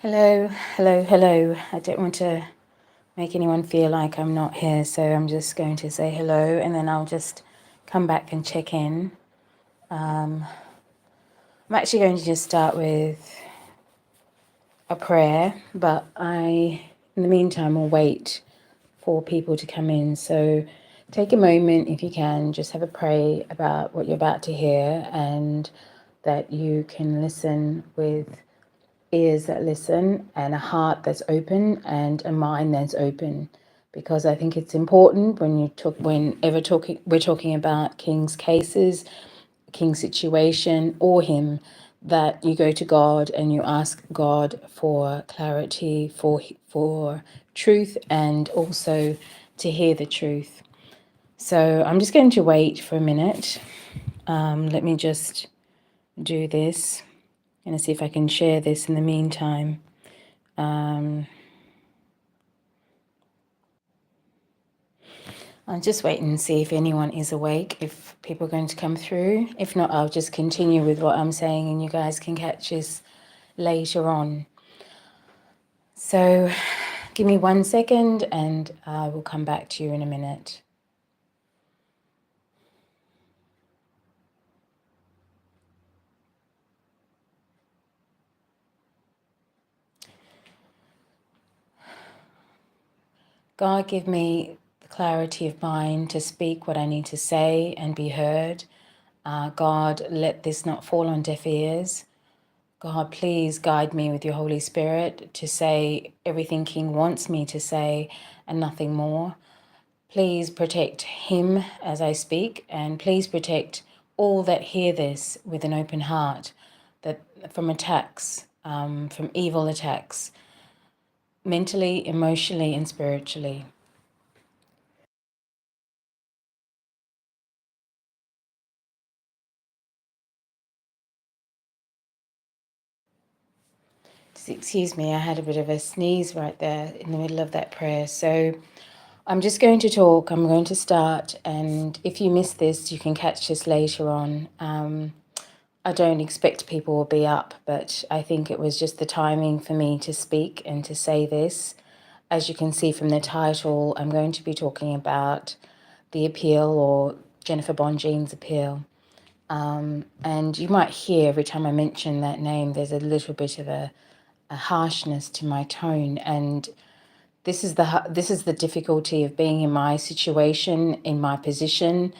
Hello, hello, hello. I don't want to make anyone feel like I'm not here, so I'm just going to say hello and then I'll just come back and check in. I'm actually going to just start with a prayer, but in the meantime, will wait for people to come in. So take a moment if you can, just have a pray about what you're about to hear and that you can listen with ears that listen and a heart that's open and a mind that's open, because I think it's important we're talking about King's cases, King's situation, or him, that you go to God and you ask God for clarity, for truth, and also to hear the truth. So I'm just going to wait for a minute. Let me just do this. I'm going to see if I can share this in the meantime. I'll just wait and see if anyone is awake, if people are going to come through. If not, I'll just continue with what I'm saying and you guys can catch this later on. So give me 1 second and I will come back to you in a minute. God, give me the clarity of mind to speak what I need to say and be heard. God, let this not fall on deaf ears. God, please guide me with your Holy Spirit to say everything King wants me to say and nothing more. Please protect him as I speak, and please protect all that hear this with an open heart, that from attacks, from evil attacks, mentally, emotionally, and spiritually. Excuse me, I had a bit of a sneeze right there in the middle of that prayer. So I'm just going to talk, I'm going to start, and if you miss this, you can catch this later on. I don't expect people will be up, but I think it was just the timing for me to speak and to say this. As you can see from the title, I'm going to be talking about the appeal, or Jennifer Bonjean's appeal. And you might hear every time I mention that name, there's a little bit of a harshness to my tone. And this is the difficulty of being in my situation, in my position.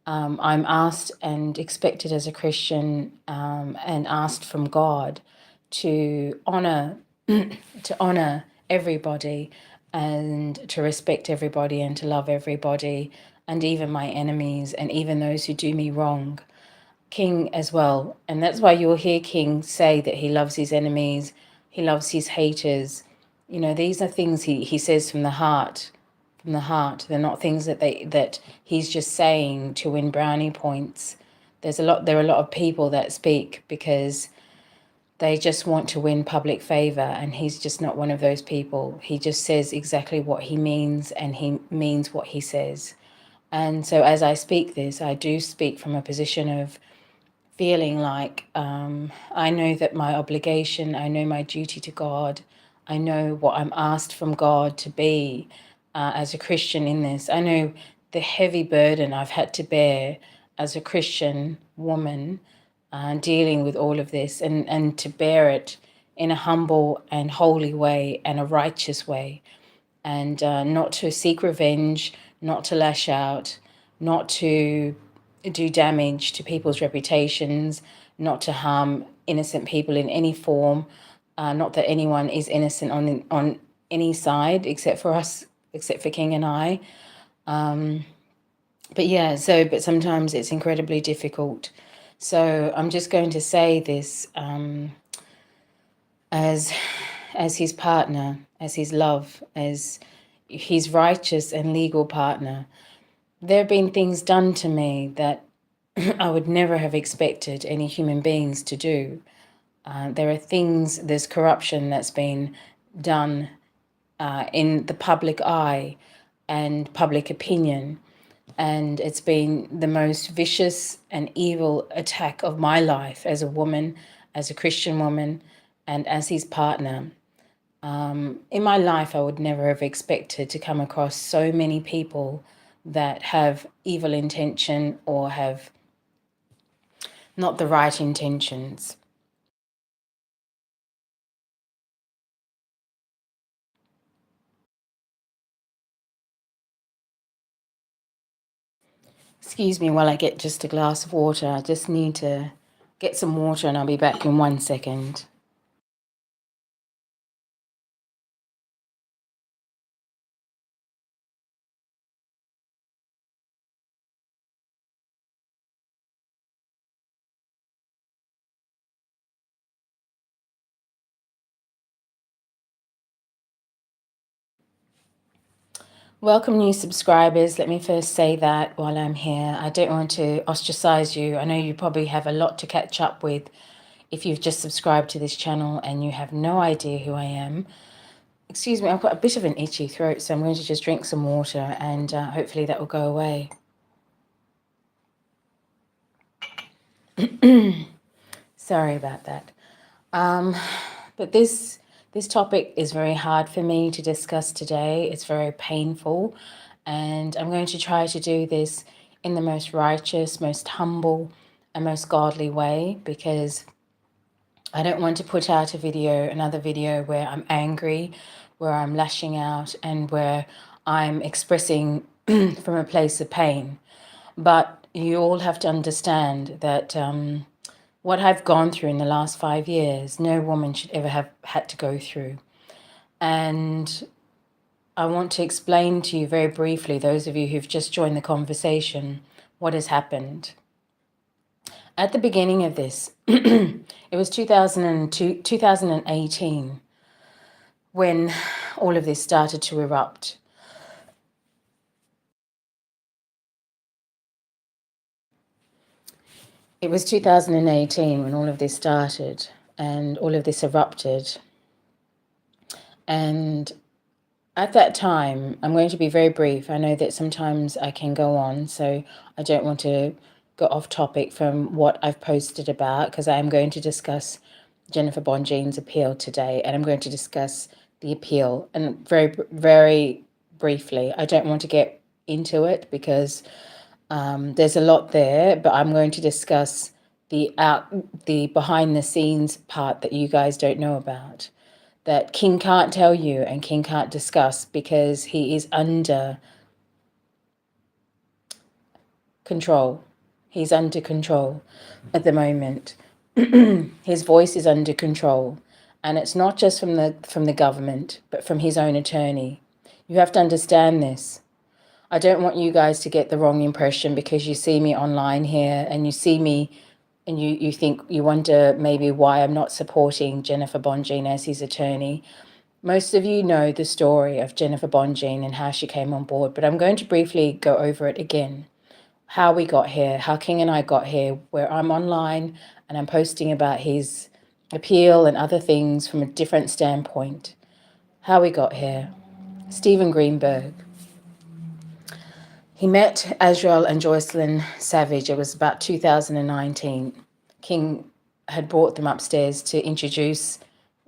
I'm asked and expected as a Christian, and asked from God to honor to honor everybody and to respect everybody and to love everybody, and even my enemies and even those who do me wrong. King as well. And that's why you'll hear King say that he loves his enemies, he loves his haters. You know, these are things he says from the heart. From the heart. They're not things that he's just saying to win brownie points. There are a lot of people that speak because they just want to win public favor, and he's just not one of those people. He just says exactly what he means, and he means what he says. And so as I speak this, I do speak from a position of feeling like I know that my obligation, I know my duty to God, I know what I'm asked from God to be as a Christian in this. I know the heavy burden I've had to bear as a Christian woman dealing with all of this, and to bear it in a humble and holy way and a righteous way, and not to seek revenge, not to lash out, not to do damage to people's reputations, not to harm innocent people in any form. Not that anyone is innocent on any side except for us, except for King and I. But sometimes it's incredibly difficult. So I'm just going to say this as his partner, as his love, as his righteous and legal partner. There have been things done to me that I would never have expected any human beings to do. There's corruption that's been done in the public eye and public opinion. And it's been the most vicious and evil attack of my life as a woman, as a Christian woman, and as his partner. In my life, I would never have expected to come across so many people that have evil intention or have not the right intentions. Excuse me while I get just a glass of water. I just need to get some water and I'll be back in 1 second. Welcome, new subscribers. Let me first say that while I'm here. I don't want to ostracize you. I know you probably have a lot to catch up with if you've just subscribed to this channel and you have no idea who I am. Excuse me, I've got a bit of an itchy throat, so I'm going to just drink some water and hopefully that will go away. Sorry about that. But this topic is very hard for me to discuss today. It's very painful, and I'm going to try to do this in the most righteous, most humble, and most godly way, because I don't want to put out another video where I'm angry, where I'm lashing out, and where I'm expressing from a place of pain. But you all have to understand that what I've gone through in the last 5 years, no woman should ever have had to go through. And I want to explain to you very briefly, those of you who've just joined the conversation, what has happened. At the beginning of this, it was 2018 when all of this started to erupt. It was 2018 when all of this started and all of this erupted. And at that time, I'm going to be very brief. I know that sometimes I can go on, so I don't want to go off topic from what I've posted about, because I am going to discuss Jennifer Bonjean's appeal today, and I'm going to discuss the appeal. And very, very briefly, I don't want to get into it because there's a lot there, but I'm going to discuss the behind the scenes part that you guys don't know about, that King can't tell you and King can't discuss because he is under control. He's under control at the moment. His voice is under control, and it's not just from the government, but from his own attorney. You have to understand this. I don't want you guys to get the wrong impression because you see me online here and you see me and you think, you wonder maybe why I'm not supporting Jennifer Bonjean as his attorney. Most of you know the story of Jennifer Bonjean and how she came on board, but I'm going to briefly go over it again. How we got here, how King and I got here, where I'm online and I'm posting about his appeal and other things from a different standpoint. How we got here. Stephen Greenberg. He met Azrael and Joycelyn Savage. It was about 2019. King had brought them upstairs to introduce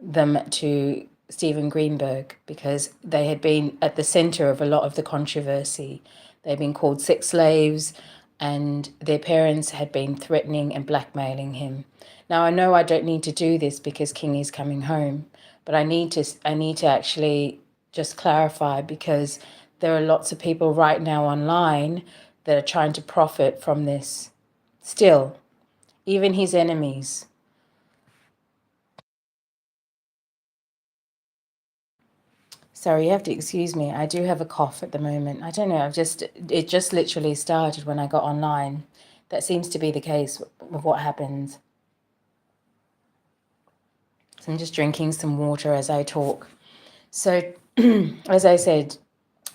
them to Stephen Greenberg because they had been at the center of a lot of the controversy. They'd been called sex slaves, and their parents had been threatening and blackmailing him. Now, I know I don't need to do this because King is coming home, but I need to actually just clarify, because there are lots of people right now online that are trying to profit from this. Still, even his enemies. Sorry, you have to excuse me. I do have a cough at the moment. I don't know. It just literally started when I got online. That seems to be the case with what happens. So I'm just drinking some water as I talk. So, as I said,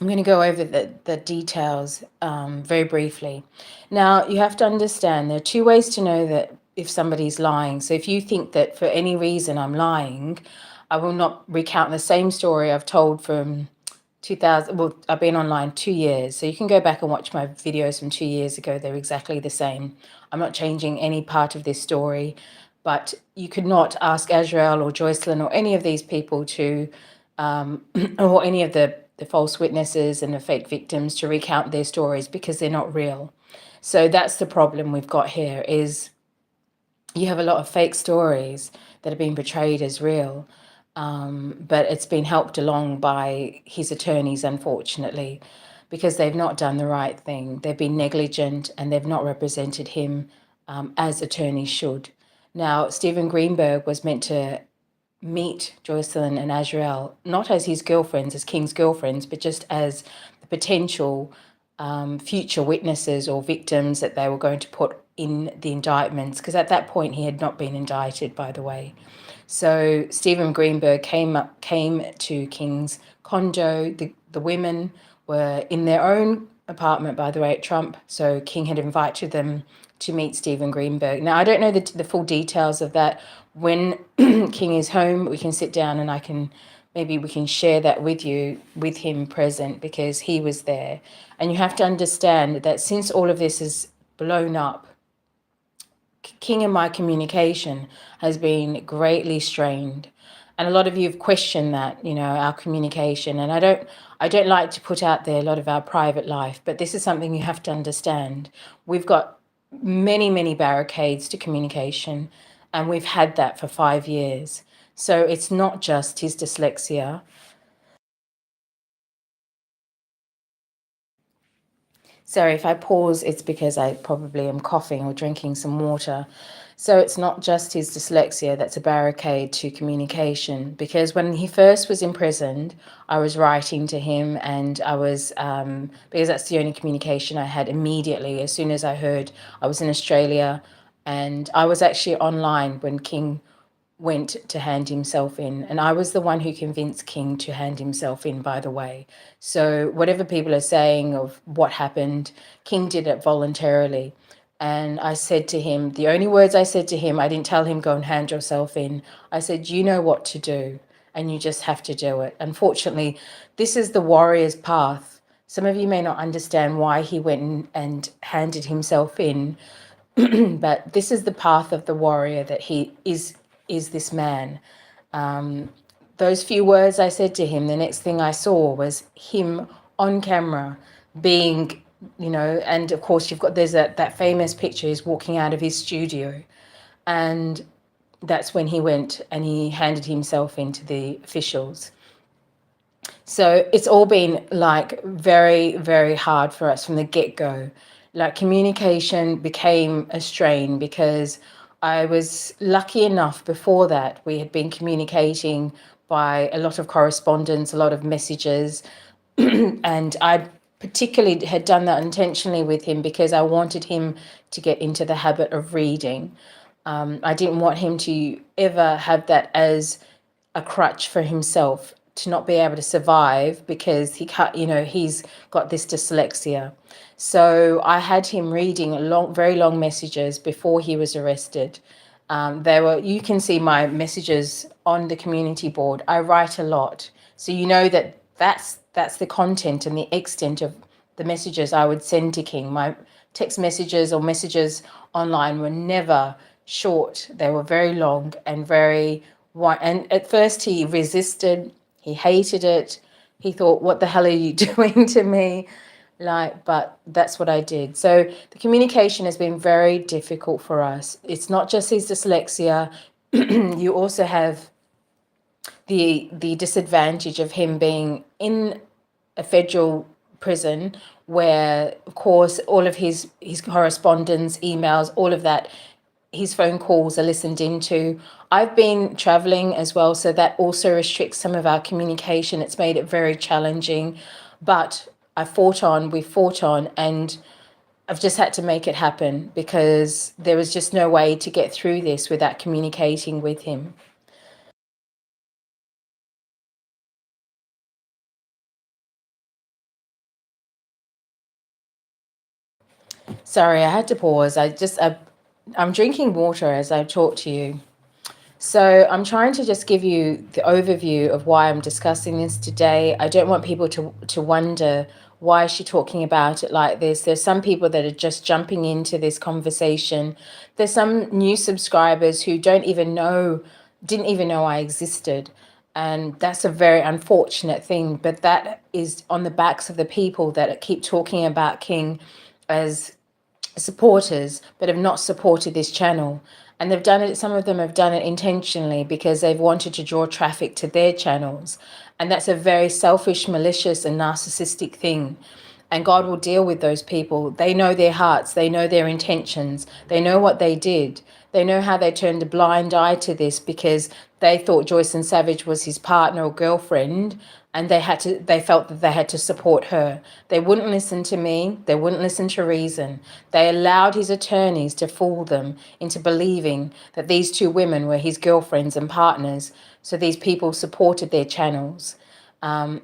I'm going to go over the details very briefly. Now, you have to understand there are two ways to know that if somebody's lying. So if you think that for any reason I'm lying, I will not recount the same story I've told from 2000. Well, I've been online 2 years. So you can go back and watch my videos from 2 years ago. They're exactly the same. I'm not changing any part of this story. But you could not ask Azrael or Joycelyn or any of these people to, or any of the false witnesses and the fake victims to recount their stories, because they're not real. So that's the problem we've got here, is you have a lot of fake stories that are being portrayed as real, but it's been helped along by his attorneys, unfortunately, because they've not done the right thing. They've been negligent and they've not represented him as attorneys should. Now, Stephen Greenberg was meant to meet Joycelyn and Azrael, not as his girlfriends, as King's girlfriends, but just as the potential future witnesses or victims that they were going to put in the indictments, because at that point he had not been indicted, by the way. So Stephen Greenberg came to King's condo. The women were in their own apartment, by the way, at Trump. So King had invited them to meet Stephen Greenberg. Now, I don't know the full details of that. When King is home, we can sit down and maybe we can share that with you, with him present, because he was there. And you have to understand that since all of this is blown up, King and my communication has been greatly strained. And a lot of you have questioned that, our communication. And I don't like to put out there a lot of our private life, but this is something you have to understand. We've got many, many barricades to communication, and we've had that for 5 years. So it's not just his dyslexia. Sorry, if I pause, it's because I probably am coughing or drinking some water. So it's not just his dyslexia that's a barricade to communication, because when he first was imprisoned, I was writing to him, and I was, because that's the only communication I had immediately. As soon as I heard, I was in Australia, and I was actually online when King went to hand himself in. And I was the one who convinced King to hand himself in, by the way. So whatever people are saying of what happened, King did it voluntarily. And I said to him, the only words I said to him, I didn't tell him, go and hand yourself in. I said, you know what to do, and you just have to do it. Unfortunately, this is the warrior's path. Some of you may not understand why he went and handed himself in, but this is the path of the warrior, that he is this man. Those few words I said to him, the next thing I saw was him on camera being, and of course there's that famous picture, he's walking out of his studio, and that's when he went and he handed himself into the officials. So it's all been like very, very hard for us from the get-go. Like, communication became a strain, because I was lucky enough before that we had been communicating by a lot of correspondence, a lot of messages. And I particularly had done that intentionally with him because I wanted him to get into the habit of reading. I didn't want him to ever have that as a crutch for himself, to not be able to survive because he can't, he's got this dyslexia. So I had him reading very long messages before he was arrested. You can see my messages on the community board. I write a lot. So that's the content and the extent of the messages I would send to King. My text messages or messages online were never short. They were very long and very wide. And at first he resisted, he hated it. He thought, what the hell are you doing to me? But that's what I did. So the communication has been very difficult for us. It's not just his dyslexia. You also have the disadvantage of him being in a federal prison, where, of course, all of his correspondence, emails, all of that, his phone calls are listened into. I've been traveling as well, so that also restricts some of our communication. It's made it very challenging, but we fought on, and I've just had to make it happen, because there was just no way to get through this without communicating with him. Sorry, I had to pause. I'm drinking water as I talk to you. So I'm trying to just give you the overview of why I'm discussing this today. I don't want people to wonder Why is she talking about it like this? There's some people that are just jumping into this conversation. There's some new subscribers who didn't even know I existed. And that's a very unfortunate thing. But that is on the backs of the people that keep talking about King as supporters, but have not supported this channel. And they've done it, some of them have done it intentionally because they've wanted to draw traffic to their channels. And that's a very selfish, malicious, and narcissistic thing. And God will deal with those people. They know their hearts, they know their intentions, they know what they did. They know how they turned a blind eye to this because they thought Joyce and Savage was his partner or girlfriend, and they felt that they had to support her. They wouldn't listen to me, they wouldn't listen to reason. They allowed his attorneys to fool them into believing that these two women were his girlfriends and partners. So these people supported their channels. And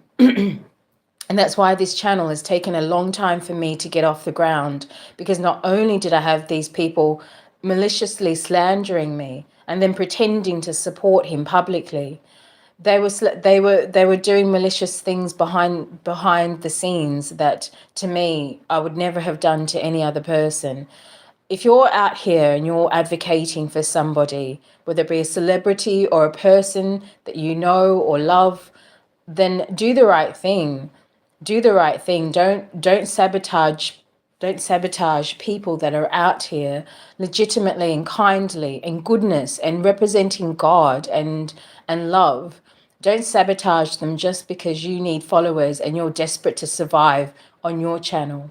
that's why this channel has taken a long time for me to get off the ground, because not only did I have these people maliciously slandering me and then pretending to support him publicly, they were doing malicious things behind the scenes that to me I would never have done to any other person. If you're out here and you're advocating for somebody, whether it be a celebrity or a person that you know or love, then do the right thing. Do the right thing. Don't sabotage people that are out here legitimately and kindly and goodness and representing God and love. Don't sabotage them just because you need followers and you're desperate to survive on your channel,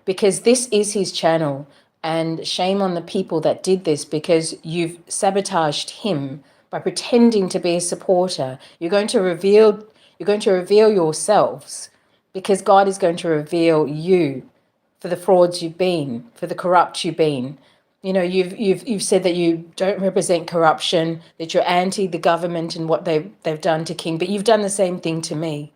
because this is his channel. And shame on the people that did this, because you've sabotaged him by pretending to be a supporter. You're going to reveal yourselves, because God is going to reveal you for the frauds you've been, for the corrupt you've been. You know, you've said that you don't represent corruption, that you're anti the government and what they've done to King, but you've done the same thing to me.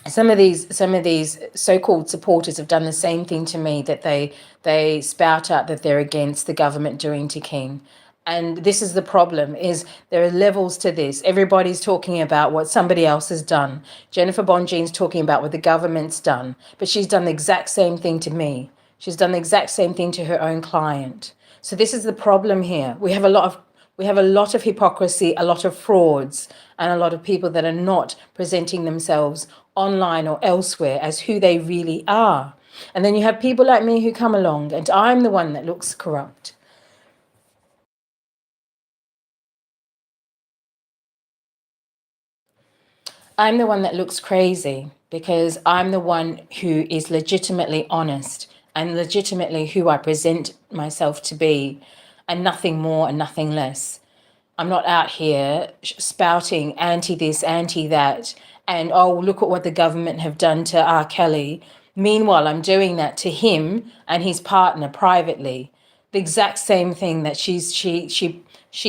Some of these so-called supporters have done the same thing to me, that they spout out that they're against the government doing to King. And this is the problem, is there are levels to this. Everybody's talking about what somebody else has done. Jennifer Bonjean's talking about what the government's done, but she's done the exact same thing to me. She's done the exact same thing to her own client. So this is the problem here. We have a lot of hypocrisy, a lot of frauds, and a lot of people that are not presenting themselves online or elsewhere as who they really are. And then you have people like me who come along, and I'm the one that looks corrupt. I'm the one that looks crazy because I'm the one who is legitimately honest and legitimately who I present myself to be, and nothing more and nothing less. I'm not out here spouting anti this, anti that, and oh, look at what the government have done to RKelly. Meanwhile, I'm doing that to him and his partner privately. The exact same thing that she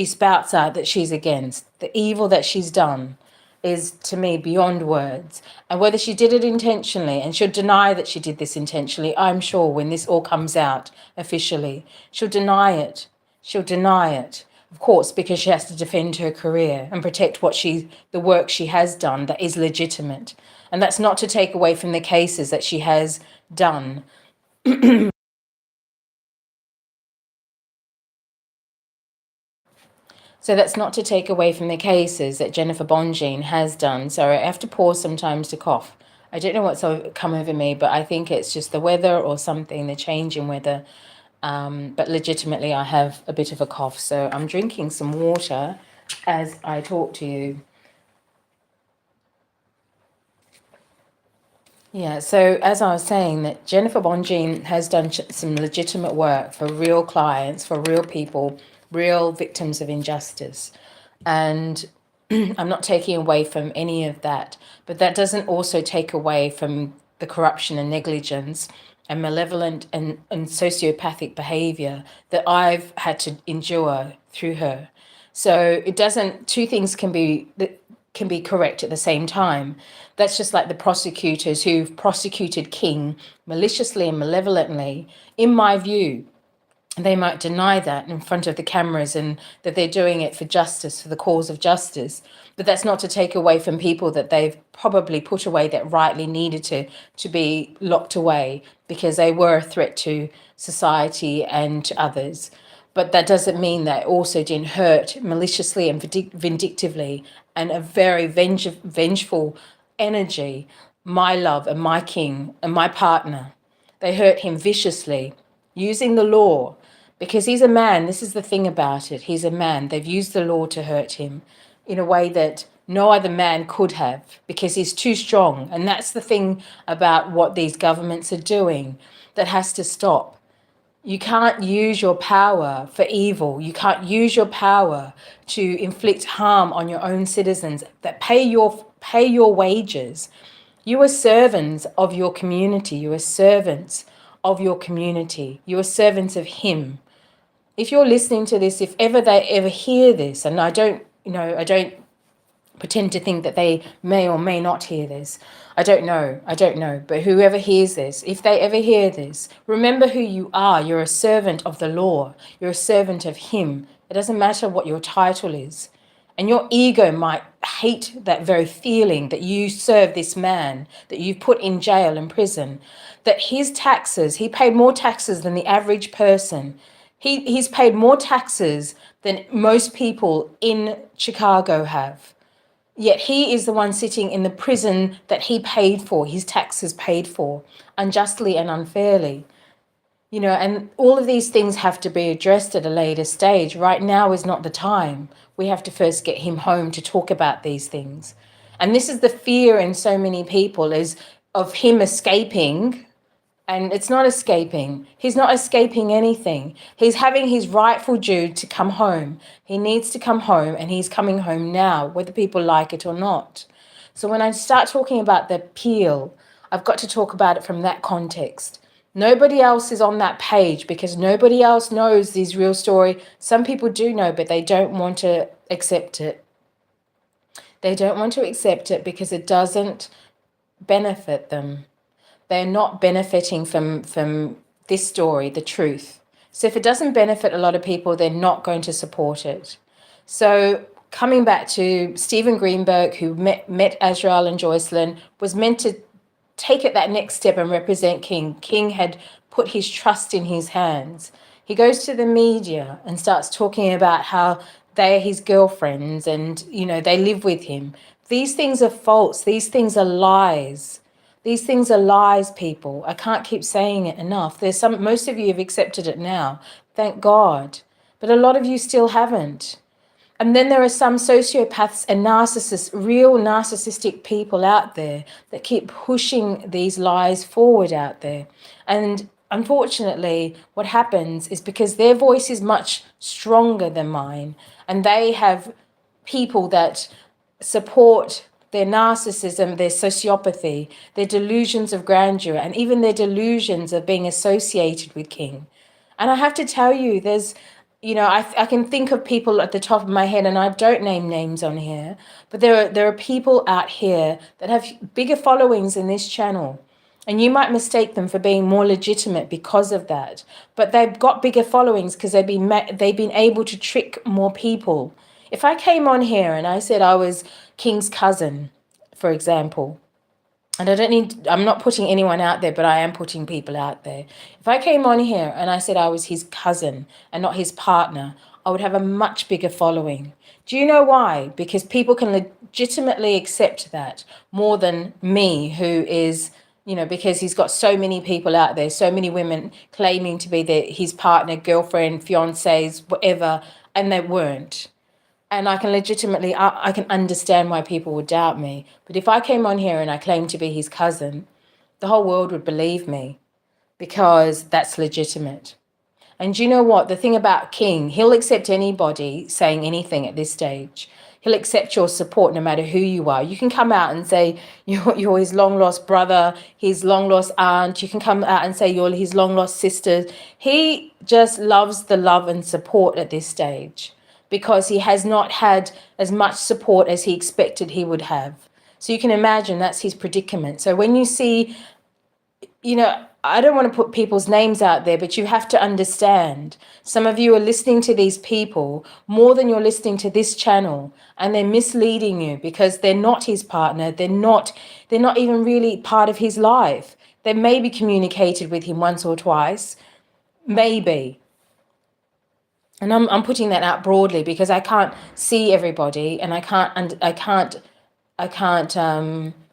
spouts out that she's against. The evil that she's done is to me beyond words. And whether she did it intentionally, and she'll deny that she did this intentionally, I'm sure when this all comes out officially, she'll deny it. She'll deny it, of course, because she has to defend her career and protect the work she has done that is legitimate. And that's not to take away from the cases that she has done. So that's not to take away from the cases that Jennifer Bonjean has done. Sorry, I have to pause sometimes to cough. I don't know what's come over me, but I think it's just the weather or something, the change in weather. But legitimately, I have a bit of a cough. So I'm drinking some water as I talk to you. Yeah, so as I was saying, that Jennifer Bonjean has done some legitimate work for real clients, for real people, real victims of injustice. And I'm not taking away from any of that, but that doesn't also take away from the corruption and negligence and malevolent and sociopathic behavior that I've had to endure through her. So it doesn't, two things can be correct at the same time. That's just like the prosecutors who've prosecuted King maliciously and malevolently, in my view. they might deny that in front of the cameras and that they're doing it for justice, for the cause of justice. But that's not to take away from people that they've probably put away that rightly needed to be locked away because they were a threat to society and to others. But that doesn't mean that also didn't hurt maliciously and vindictively and a very vengeful energy, my love and my king and my partner. They hurt him viciously using the law because he's a man. This is the thing about it. He's a man. They've used the law to hurt him in a way that no other man could have because he's too strong. And that's the thing about what these governments are doing that has to stop. You can't use your power for evil. You can't use your power to inflict harm on your own citizens that pay your wages. You are servants of your community. You are servants of your community. You are servants of him. If you're listening to this, if ever they ever hear this, and I don't pretend to think that they may or may not hear this. I don't know. But whoever hears this, if they ever hear this, remember who you are. You're a servant of the law. You're a servant of him. It doesn't matter what your title is. And your ego might hate that very feeling that you serve this man, that you put in jail and prison, that his taxes, he paid more taxes than the average person. He's paid more taxes than most people in Chicago have. Yet he is the one sitting in the prison that he paid for, his taxes paid for, unjustly and unfairly. And all of these things have to be addressed at a later stage. Right now is not the time. We have to first get him home to talk about these things. And this is the fear in so many people is of him escaping. And it's not escaping. He's not escaping anything. He's having his rightful due to come home. He needs to come home, and he's coming home now, whether people like it or not. So when I start talking about the appeal, I've got to talk about it from that context. Nobody else is on that page because nobody else knows his real story. Some people do know, but they don't want to accept it. They don't want to accept it because it doesn't benefit them. They're not benefiting from this story, the truth. So if it doesn't benefit a lot of people, they're not going to support it. So coming back to Stephen Greenberg, who met Azrael and Joycelyn, was meant to take it that next step and represent King. King had put his trust in his hands. He goes to the media and starts talking about how they are his girlfriends and, they live with him. These things are false. These things are lies. These things are lies, people. I can't keep saying it enough. Most of you have accepted it now. Thank God. But a lot of you still haven't. And then there are some sociopaths and narcissists, real narcissistic people out there that keep pushing these lies forward out there. And unfortunately, what happens is because their voice is much stronger than mine, and they have people that support their narcissism, their sociopathy, their delusions of grandeur, and even their delusions of being associated with King. And I have to tell you, there's, I can think of people at the top of my head, and I don't name names on here, but there are people out here that have bigger followings in this channel. And you might mistake them for being more legitimate because of that. But they've got bigger followings because they've been able to trick more people. If I came on here and I said I was King's cousin, for example, and I'm not putting anyone out there, but I am putting people out there. If I came on here and I said I was his cousin and not his partner, I would have a much bigger following. Do you know why? Because people can legitimately accept that more than me, who is, because he's got so many people out there, so many women claiming to be his partner, girlfriend, fiancés, whatever, and they weren't. And I can understand why people would doubt me. But if I came on here and I claimed to be his cousin, the whole world would believe me because that's legitimate. And do you know what? The thing about King, he'll accept anybody saying anything at this stage. He'll accept your support no matter who you are. You can come out and say you're his long-lost brother, his long-lost aunt. You can come out and say you're his long-lost sister. He just loves the love and support at this stage, because he has not had as much support as he expected he would have. So you can imagine that's his predicament. So when you see, I don't want to put people's names out there, but you have to understand. Some of you are listening to these people more than you're listening to this channel, and they're misleading you because they're not his partner. They're not even really part of his life. They maybe communicated with him once or twice, maybe. And I'm putting that out broadly because I can't see everybody, and I can't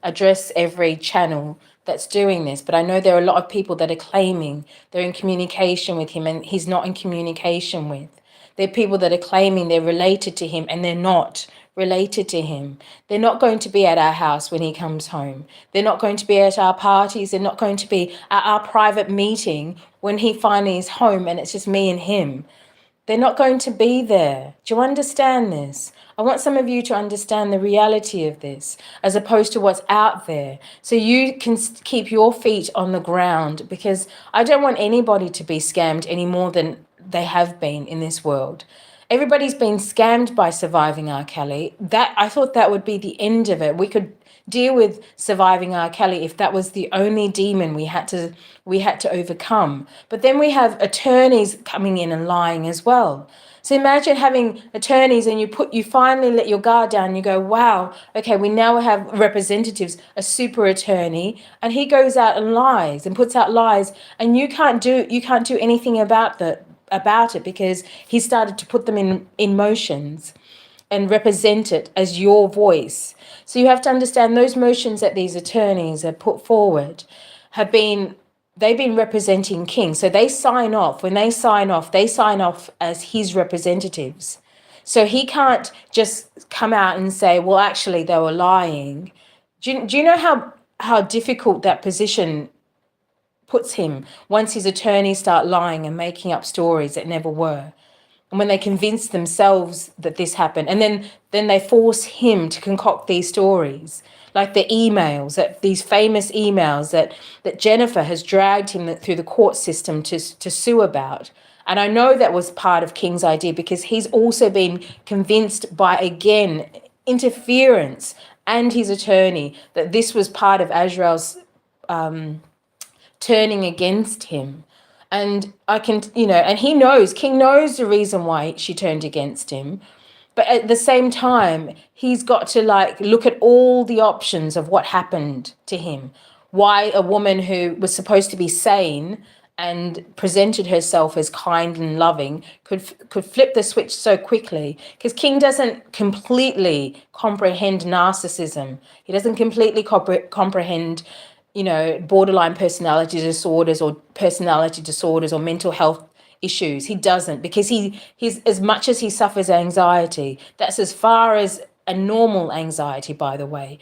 address every channel that's doing this, but I know there are a lot of people that are claiming they're in communication with him and he's not in communication with. There are people that are claiming they're related to him and they're not related to him. They're not going to be at our house when he comes home. They're not going to be at our parties. They're not going to be at our private meeting when he finally is home and it's just me and him. They're not going to be there. Do you understand this? I want some of you to understand the reality of this as opposed to what's out there so you can keep your feet on the ground, because I don't want anybody to be scammed any more than they have been in this world. Everybody's been scammed by surviving RKelly. That, I thought that would be the end of it. We could deal with surviving RKelly if that was the only demon we had to overcome. But then we have attorneys coming in and lying as well. So imagine having attorneys and you finally let your guard down and you go, wow, okay, we now have representatives, a super attorney, and he goes out and lies and puts out lies, and you can't do anything about it because he started to put them in motions and represent it as your voice. So you have to understand those motions that these attorneys have put forward they've been representing King. So they sign off. When they sign off as his representatives. So he can't just come out and say, well, actually, they were lying. Do you know how difficult that position puts him once his attorneys start lying and making up stories that never were? And when they convince themselves that this happened, and then they force him to concoct these stories, like the emails, that these famous emails that Jennifer has dragged him through the court system to sue about. And I know that was part of King's idea because he's also been convinced by, again, interference and his attorney that this was part of Azrael's turning against him. And and King knows the reason why she turned against him. But at the same time, he's got to look at all the options of what happened to him. Why a woman who was supposed to be sane and presented herself as kind and loving could flip the switch so quickly, because King doesn't completely comprehend narcissism. He doesn't completely comprehend borderline personality disorders or mental health issues. He doesn't, because he's as much as he suffers anxiety, that's as far as a normal anxiety, by the way,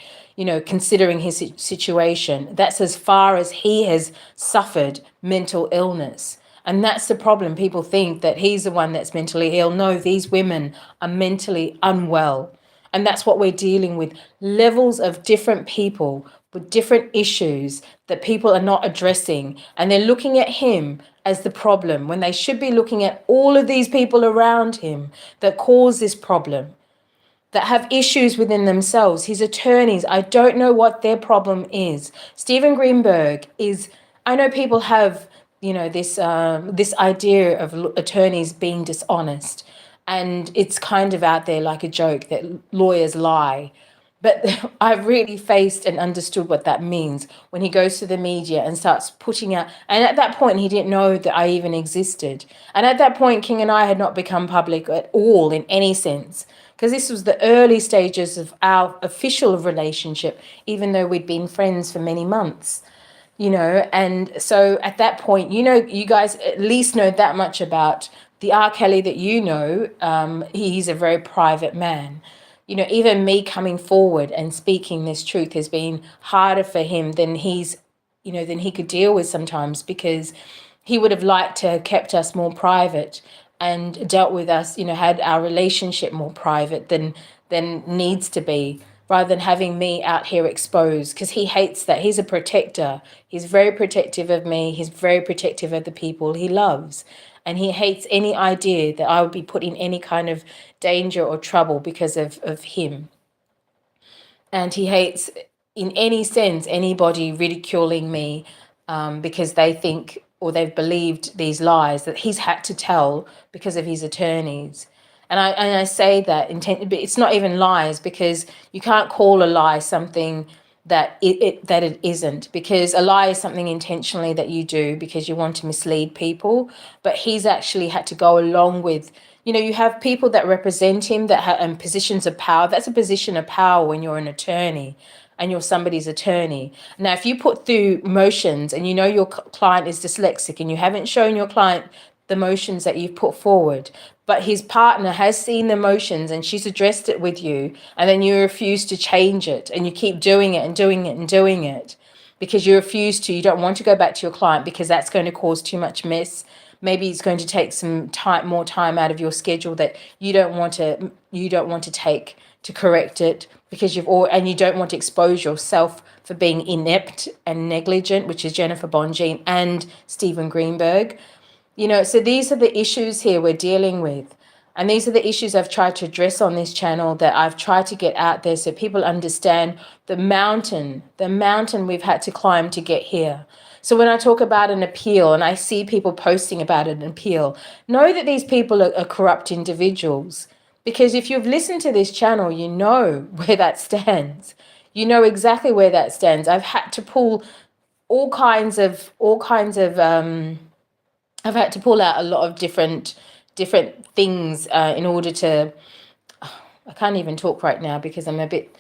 considering his situation, that's as far as he has suffered mental illness. And that's the problem. People think that he's the one that's mentally ill. No, these women are mentally unwell. And that's what we're dealing with. Levels of different people with different issues that people are not addressing. And they're looking at him as the problem when they should be looking at all of these people around him that cause this problem, that have issues within themselves. His attorneys, I don't know what their problem is. Stephen Greenberg is, I know people have, this idea of attorneys being dishonest. And it's kind of out there like a joke that lawyers lie. But I've really faced and understood what that means when he goes to the media and starts putting out. And at that point, he didn't know that I even existed. And at that point, King and I had not become public at all in any sense, because this was the early stages of our official relationship, even though we'd been friends for many months. And so at that point, you guys at least know that much about the RKelly that he's a very private man. Even me coming forward and speaking this truth has been harder for him than than he could deal with sometimes, because he would have liked to have kept us more private and dealt with us, had our relationship more private than needs to be, rather than having me out here exposed, because he hates that. He's a protector. He's very protective of me. He's very protective of the people he loves. And he hates any idea that I would be put in any kind of danger or trouble because of him. And he hates, in any sense, anybody ridiculing me because they think or they've believed these lies that he's had to tell because of his attorneys. And I say that but it's not even lies, because you can't call a lie something that it isn't, because a lie is something intentionally that you do because you want to mislead people. But he's actually had to go along with, you have people that represent him that have in positions of power. That's a position of power when you're an attorney and you're somebody's attorney. Now, if you put through motions and your client is dyslexic and you haven't shown your client the motions that you've put forward, but his partner has seen the motions and she's addressed it with you, and then you refuse to change it and you keep doing it and doing it and doing it because you don't want to go back to your client because that's going to cause too much mess. Maybe it's going to take some more time out of your schedule that you don't want to take to correct it, because and you don't want to expose yourself for being inept and negligent, which is Jennifer Bonjean and Stephen Greenberg. So these are the issues here we're dealing with. And these are the issues I've tried to address on this channel, that I've tried to get out there so people understand the mountain we've had to climb to get here. So when I talk about an appeal and I see people posting about an appeal, know that these people are corrupt individuals. Because if you've listened to this channel, you know where that stands. You know exactly where that stands. I've had to pull all kinds of I've had to pull out a lot of different things in order to. I can't even talk right now because I'm a bit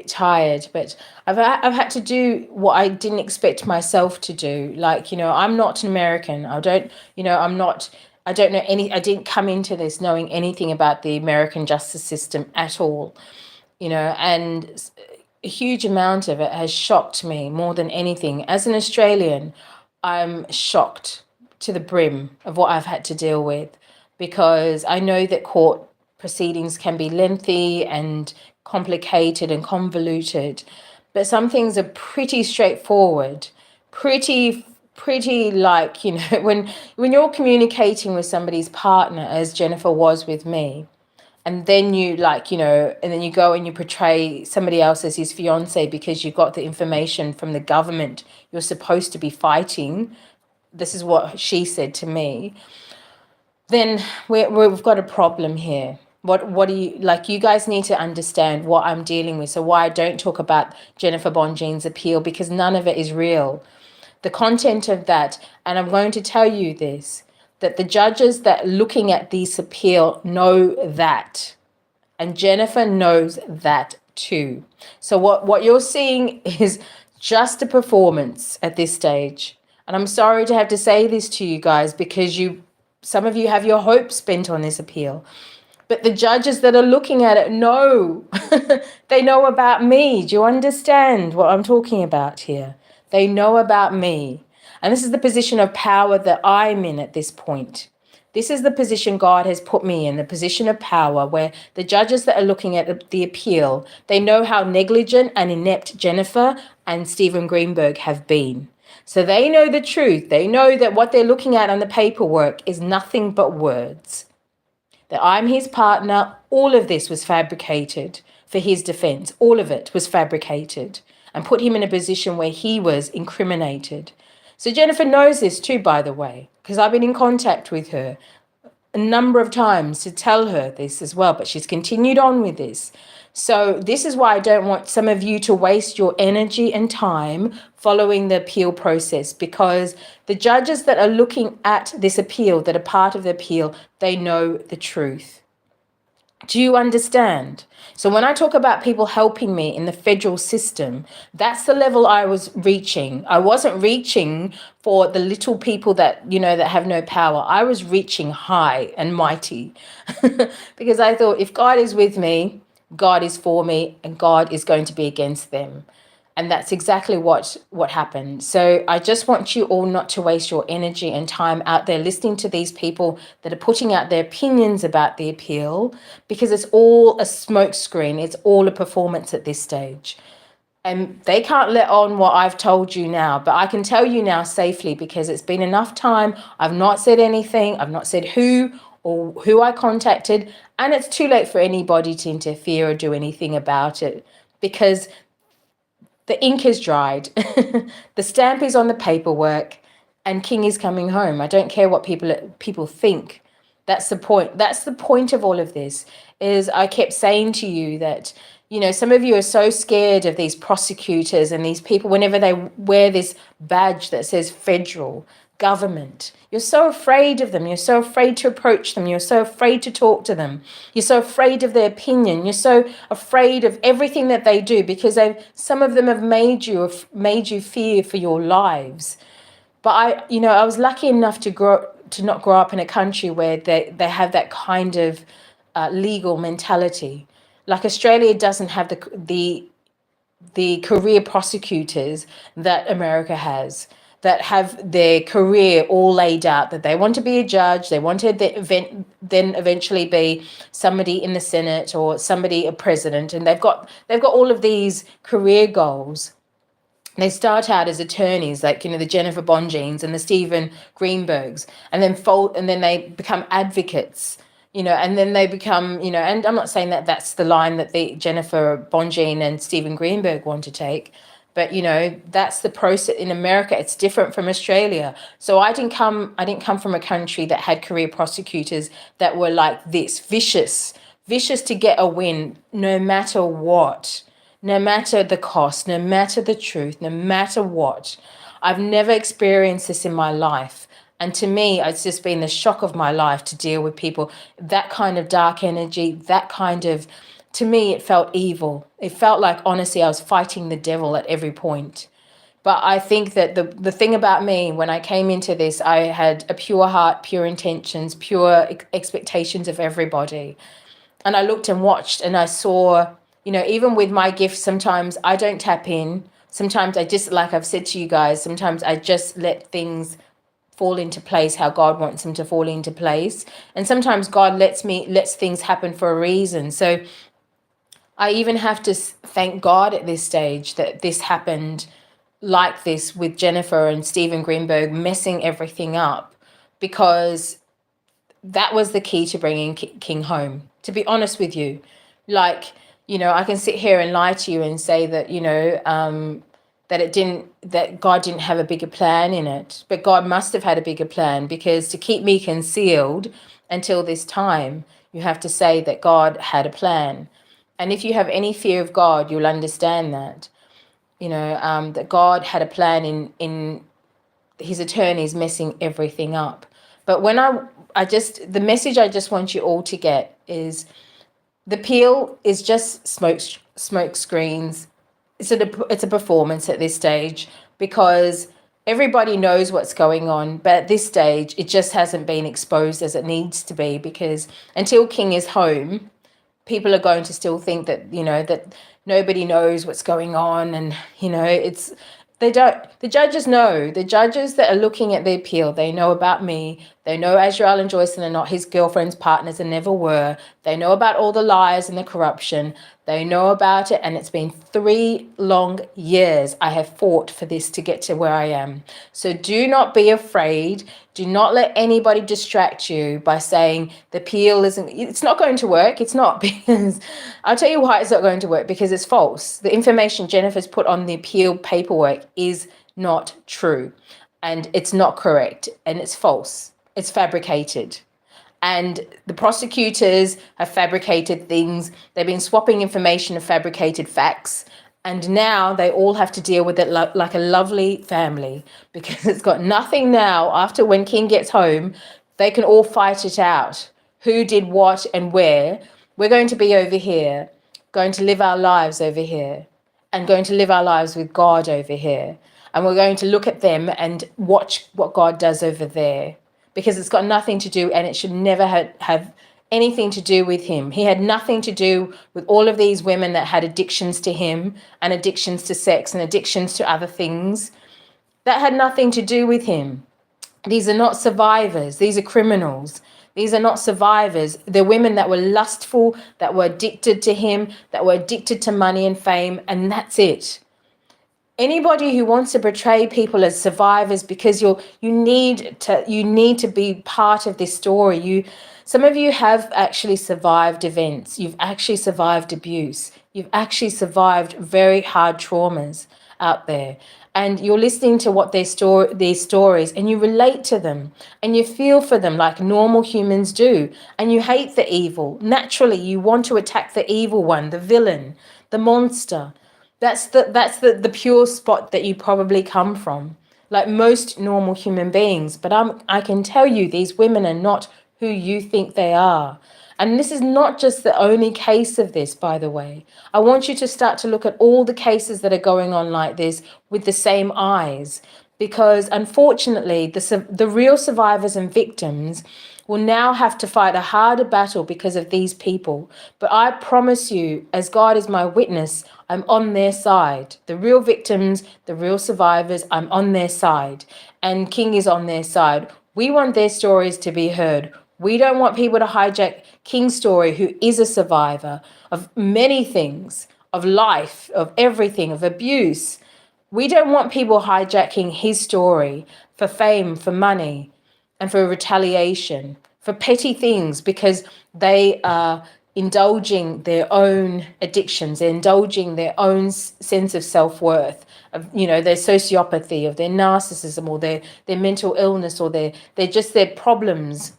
tired. But I've had to do what I didn't expect myself to do. Like, I'm not an American. I don't know I didn't come into this knowing anything about the American justice system at all. And a huge amount of it has shocked me more than anything. As an Australian, I'm shocked to the brim of what I've had to deal with, because I know that court proceedings can be lengthy and complicated and convoluted, but some things are pretty straightforward, pretty like, when you're communicating with somebody's partner, as Jennifer was with me, and then you and then you go and you portray somebody else as his fiance because you got the information from the government you're supposed to be fighting. This is what she said to me. Then we've got a problem here. What do you like? You guys need to understand what I'm dealing with. So why I don't talk about Jennifer Bonjean's appeal, because none of it is real. The content of that, and I'm going to tell you this, that the judges that are looking at this appeal know that. And Jennifer knows that too. So what you're seeing is just a performance at this stage. And I'm sorry to have to say this to you guys, because some of you have your hopes spent on this appeal. But the judges that are looking at it know. They know about me. Do you understand what I'm talking about here? They know about me. And this is the position of power that I'm in at this point. This is the position God has put me in, the position of power, where the judges that are looking at the appeal, they know how negligent and inept Jennifer and Stephen Greenberg have been. So they know the truth. They know that what they're looking at on the paperwork is nothing but words. That I'm his partner. All of this was fabricated for his defense. All of it was fabricated and put him in a position where he was incriminated. So Jennifer knows this too, by the way, because I've been in contact with her a number of times to tell her this as well, but she's continued on with this. So this is why I don't want some of you to waste your energy and time following the appeal process, because the judges that are looking at this appeal, that are part of the appeal, they know the truth. Do you understand? So when I talk about people helping me in the federal system, that's the level I was reaching. I wasn't reaching for the little people that, that have no power. I was reaching high and mighty because I thought, if God is with me, God is for me, and God is going to be against them. And that's exactly what happened. So I just want you all not to waste your energy and time out there listening to these people that are putting out their opinions about the appeal, because it's all a smokescreen. It's all a performance at this stage. And they can't let on what I've told you now, but I can tell you now safely, because it's been enough time. I've not said anything. I've not said who or who I contacted, and it's too late for anybody to interfere or do anything about it, because The ink is dried. The stamp is on the paperwork, and King is coming home. I don't care what people think. That's the point. That's the point of all of this. Is I kept saying to you that, some of you are so scared of these prosecutors and these people whenever they wear this badge that says federal government. You're so afraid of them. You're so afraid to approach them. You're so afraid to talk to them. You're so afraid of their opinion. You're so afraid of everything that they do because some of them have made you fear for your lives. But I was lucky enough to not grow up in a country where they have that kind of legal mentality. Like Australia doesn't have the career prosecutors that America has, that have their career all laid out, that they want to be a judge, they want to then eventually be somebody in the Senate or a president, and they've got all of these career goals. They start out as attorneys, like the Jennifer Bonjeans and the Stephen Greenbergs, and then they become advocates. And then they become, and I'm not saying that that's the line that the Jennifer Bonjean and Stephen Greenberg want to take, but that's the process. In America, it's different from Australia. So I didn't come from a country that had career prosecutors that were like this, vicious to get a win, no matter what, no matter the cost, no matter the truth, no matter what. I've never experienced this in my life. And to me, it's just been the shock of my life to deal with people, that kind of dark energy, that kind of, to me, it felt evil. It felt like, honestly, I was fighting the devil at every point. But I think that the thing about me, when I came into this, I had a pure heart, pure intentions, pure expectations of everybody. And I looked and watched and I saw, even with my gifts, sometimes I don't tap in. Sometimes I just, like I've said to you guys, sometimes I just let things fall into place how God wants them to fall into place. And sometimes God lets things happen for a reason. So I even have to thank God at this stage that this happened like this with Jennifer and Stephen Greenberg messing everything up, because that was the key to bringing King home, to be honest with you. Like, I can sit here and lie to you and say that, that God didn't have a bigger plan in it, but God must have had a bigger plan, because to keep me concealed until this time, you have to say that God had a plan. And if you have any fear of God, you'll understand that, that God had a plan in his attorneys messing everything up. But when the message I just want you all to get is the appeal is just smoke screens. It's a performance at this stage, because everybody knows what's going on, but at this stage it just hasn't been exposed as it needs to be, because until King is home, people are going to still think that that nobody knows what's going on, and they don't. The judges know. The judges that are looking at the appeal, they know about me. They know Azrael and Joycelyn are not his girlfriends, partners, and never were. They know about all the lies and the corruption. They know about it, and it's been 3 long years I have fought for this to get to where I am. So do not be afraid. Do not let anybody distract you by saying the appeal it's not going to work. It's not, because I'll tell you why it's not going to work, because it's false. The information Jennifer's put on the appeal paperwork is not true, and it's not correct, and it's false. It's fabricated. And the prosecutors have fabricated things. They've been swapping information of fabricated facts. And now they all have to deal with it like a lovely family, because it's got nothing now. After when King gets home, they can all fight it out. Who did what and where. We're going to be over here, going to live our lives over here, and going to live our lives with God over here. And we're going to look at them and watch what God does over there, because it's got nothing to do, and it should never have anything to do with him. He had nothing to do with all of these women that had addictions to him, and addictions to sex, and addictions to other things. That had nothing to do with him. These are not survivors. These are criminals. These are not survivors. They're women that were lustful, that were addicted to him, that were addicted to money and fame, and that's it. Anybody who wants to portray people as survivors because you need to be part of this story. Some of you have actually survived events. You've actually survived abuse. You've actually survived very hard traumas out there. And you're listening to what these stories, and you relate to them and you feel for them like normal humans do. And you hate the evil. Naturally, you want to attack the evil one, the villain, the monster. That's the pure spot that you probably come from, like most normal human beings. But I can tell you, these women are not who you think they are. And this is not just the only case of this, by the way. I want you to start to look at all the cases that are going on like this with the same eyes, because unfortunately, the real survivors and victims will now have to fight a harder battle because of these people. But I promise you, as God is my witness, I'm on their side. The real victims, the real survivors, I'm on their side. And King is on their side. We want their stories to be heard. We don't want people to hijack King's story, who is a survivor of many things, of life, of everything, of abuse. We don't want people hijacking his story for fame, for money, and for retaliation, for petty things, because they are indulging their own addictions, they're indulging their own sense of self-worth, of, their sociopathy, of their narcissism, or their mental illness, or their problems.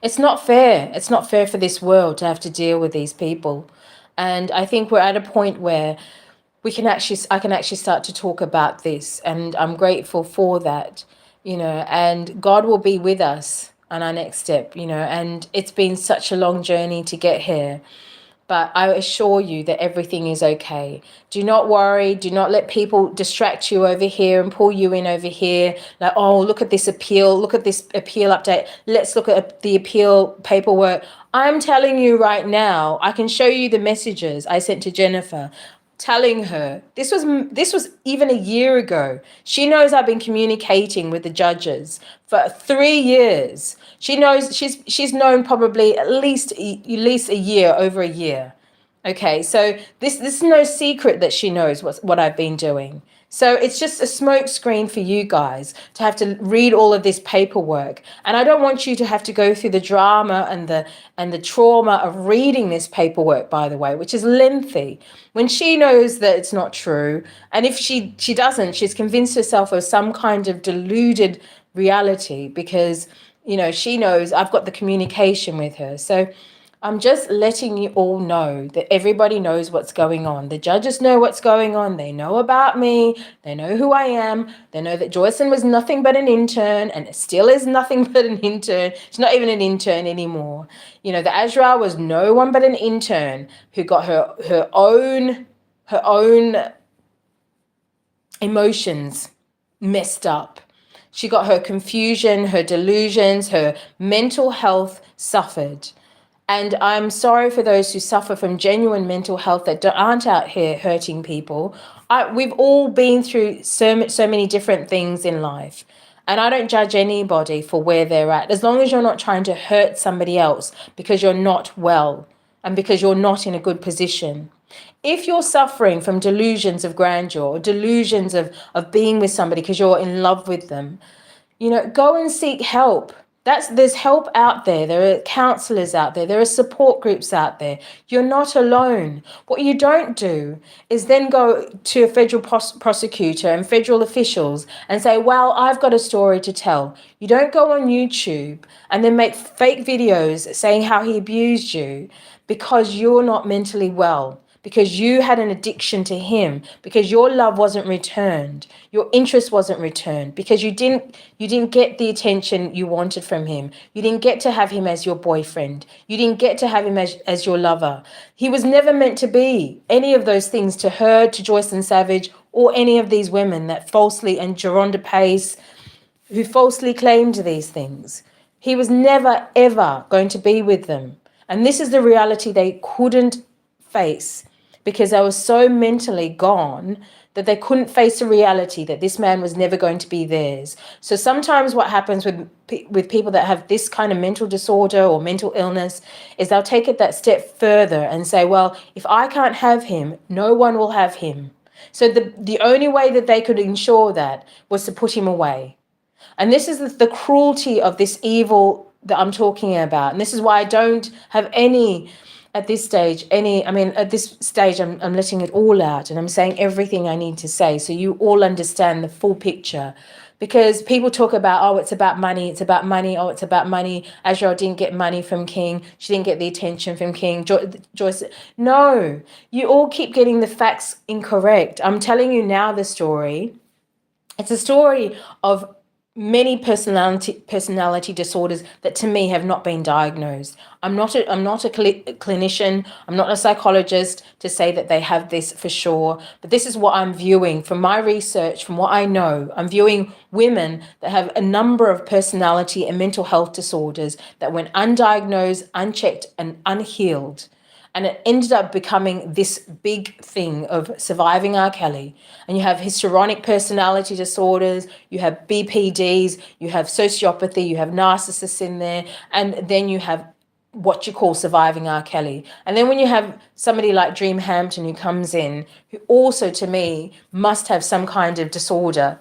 It's not fair. It's not fair for this world to have to deal with these people. And I think we're at a point where I can actually start to talk about this, and I'm grateful for that, and God will be with us on our next step, and it's been such a long journey to get here. But I assure you that everything is okay. Do not worry. Do not let people distract you over here and pull you in over here. Like, oh, look at this appeal. Look at this appeal update. Let's look at the appeal paperwork. I'm telling you right now, I can show you the messages I sent to Jennifer, telling her this was even a year ago. She knows I've been communicating with the judges for 3 years. She knows she's known probably at least a year, over a year. Okay, so this is no secret that she knows what I've been doing. So it's just a smoke screen for you guys to have to read all of this paperwork. And I don't want you to have to go through the drama and the trauma of reading this paperwork, by the way, which is lengthy, when she knows that it's not true. And if she doesn't, she's convinced herself of some kind of deluded reality, because she knows I've got the communication with her. So I'm just letting you all know that everybody knows what's going on. The judges know what's going on. They know about me. They know who I am. They know that Joycelyn was nothing but an intern, and it still is nothing but an intern. She's not even an intern anymore. The Azra was no one but an intern who got her own emotions messed up. She got her confusion, her delusions, her mental health suffered. And I'm sorry for those who suffer from genuine mental health that aren't out here hurting people. We've all been through so many different things in life. And I don't judge anybody for where they're at, as long as you're not trying to hurt somebody else because you're not well and because you're not in a good position. If you're suffering from delusions of grandeur, or delusions of being with somebody because you're in love with them, go and seek help. There's help out there. There are counselors out there. There are support groups out there. You're not alone. What you don't do is then go to a federal prosecutor and federal officials and say, well, I've got a story to tell. You don't go on YouTube and then make fake videos saying how he abused you because you're not mentally well, because you had an addiction to him, because your love wasn't returned, your interest wasn't returned, because you didn't get the attention you wanted from him. You didn't get to have him as your boyfriend. You didn't get to have him as your lover. He was never meant to be any of those things to her, to Joycelyn Savage, or any of these women that falsely, and Geronda Pace, who falsely claimed these things. He was never, ever going to be with them. And this is the reality they couldn't face, because they were so mentally gone that they couldn't face the reality that this man was never going to be theirs. So sometimes what happens with people that have this kind of mental disorder or mental illness is they'll take it that step further and say, well, if I can't have him, no one will have him. So the only way that they could ensure that was to put him away. And this is the cruelty of this evil that I'm talking about. And this is why I don't have any at this stage, at this stage, I'm letting it all out and I'm saying everything I need to say so you all understand the full picture. Because people talk about, oh, it's about money, it's about money, oh, it's about money. Azrael didn't get money from King. She didn't get the attention from King. Joyce, no, you all keep getting the facts incorrect. I'm telling you now the story. It's a story of many personality disorders that to me have not been diagnosed. I'm not a clinician, I'm not a psychologist to say that they have this for sure, but this is what I'm viewing from my research, from what I know. I'm viewing women that have a number of personality and mental health disorders that went undiagnosed, unchecked and unhealed. And it ended up becoming this big thing of surviving RKelly. And you have histrionic personality disorders, you have BPDs, you have sociopathy, you have narcissists in there, and then you have what you call surviving RKelly. And then when you have somebody like Dream Hampton who comes in, who also to me must have some kind of disorder,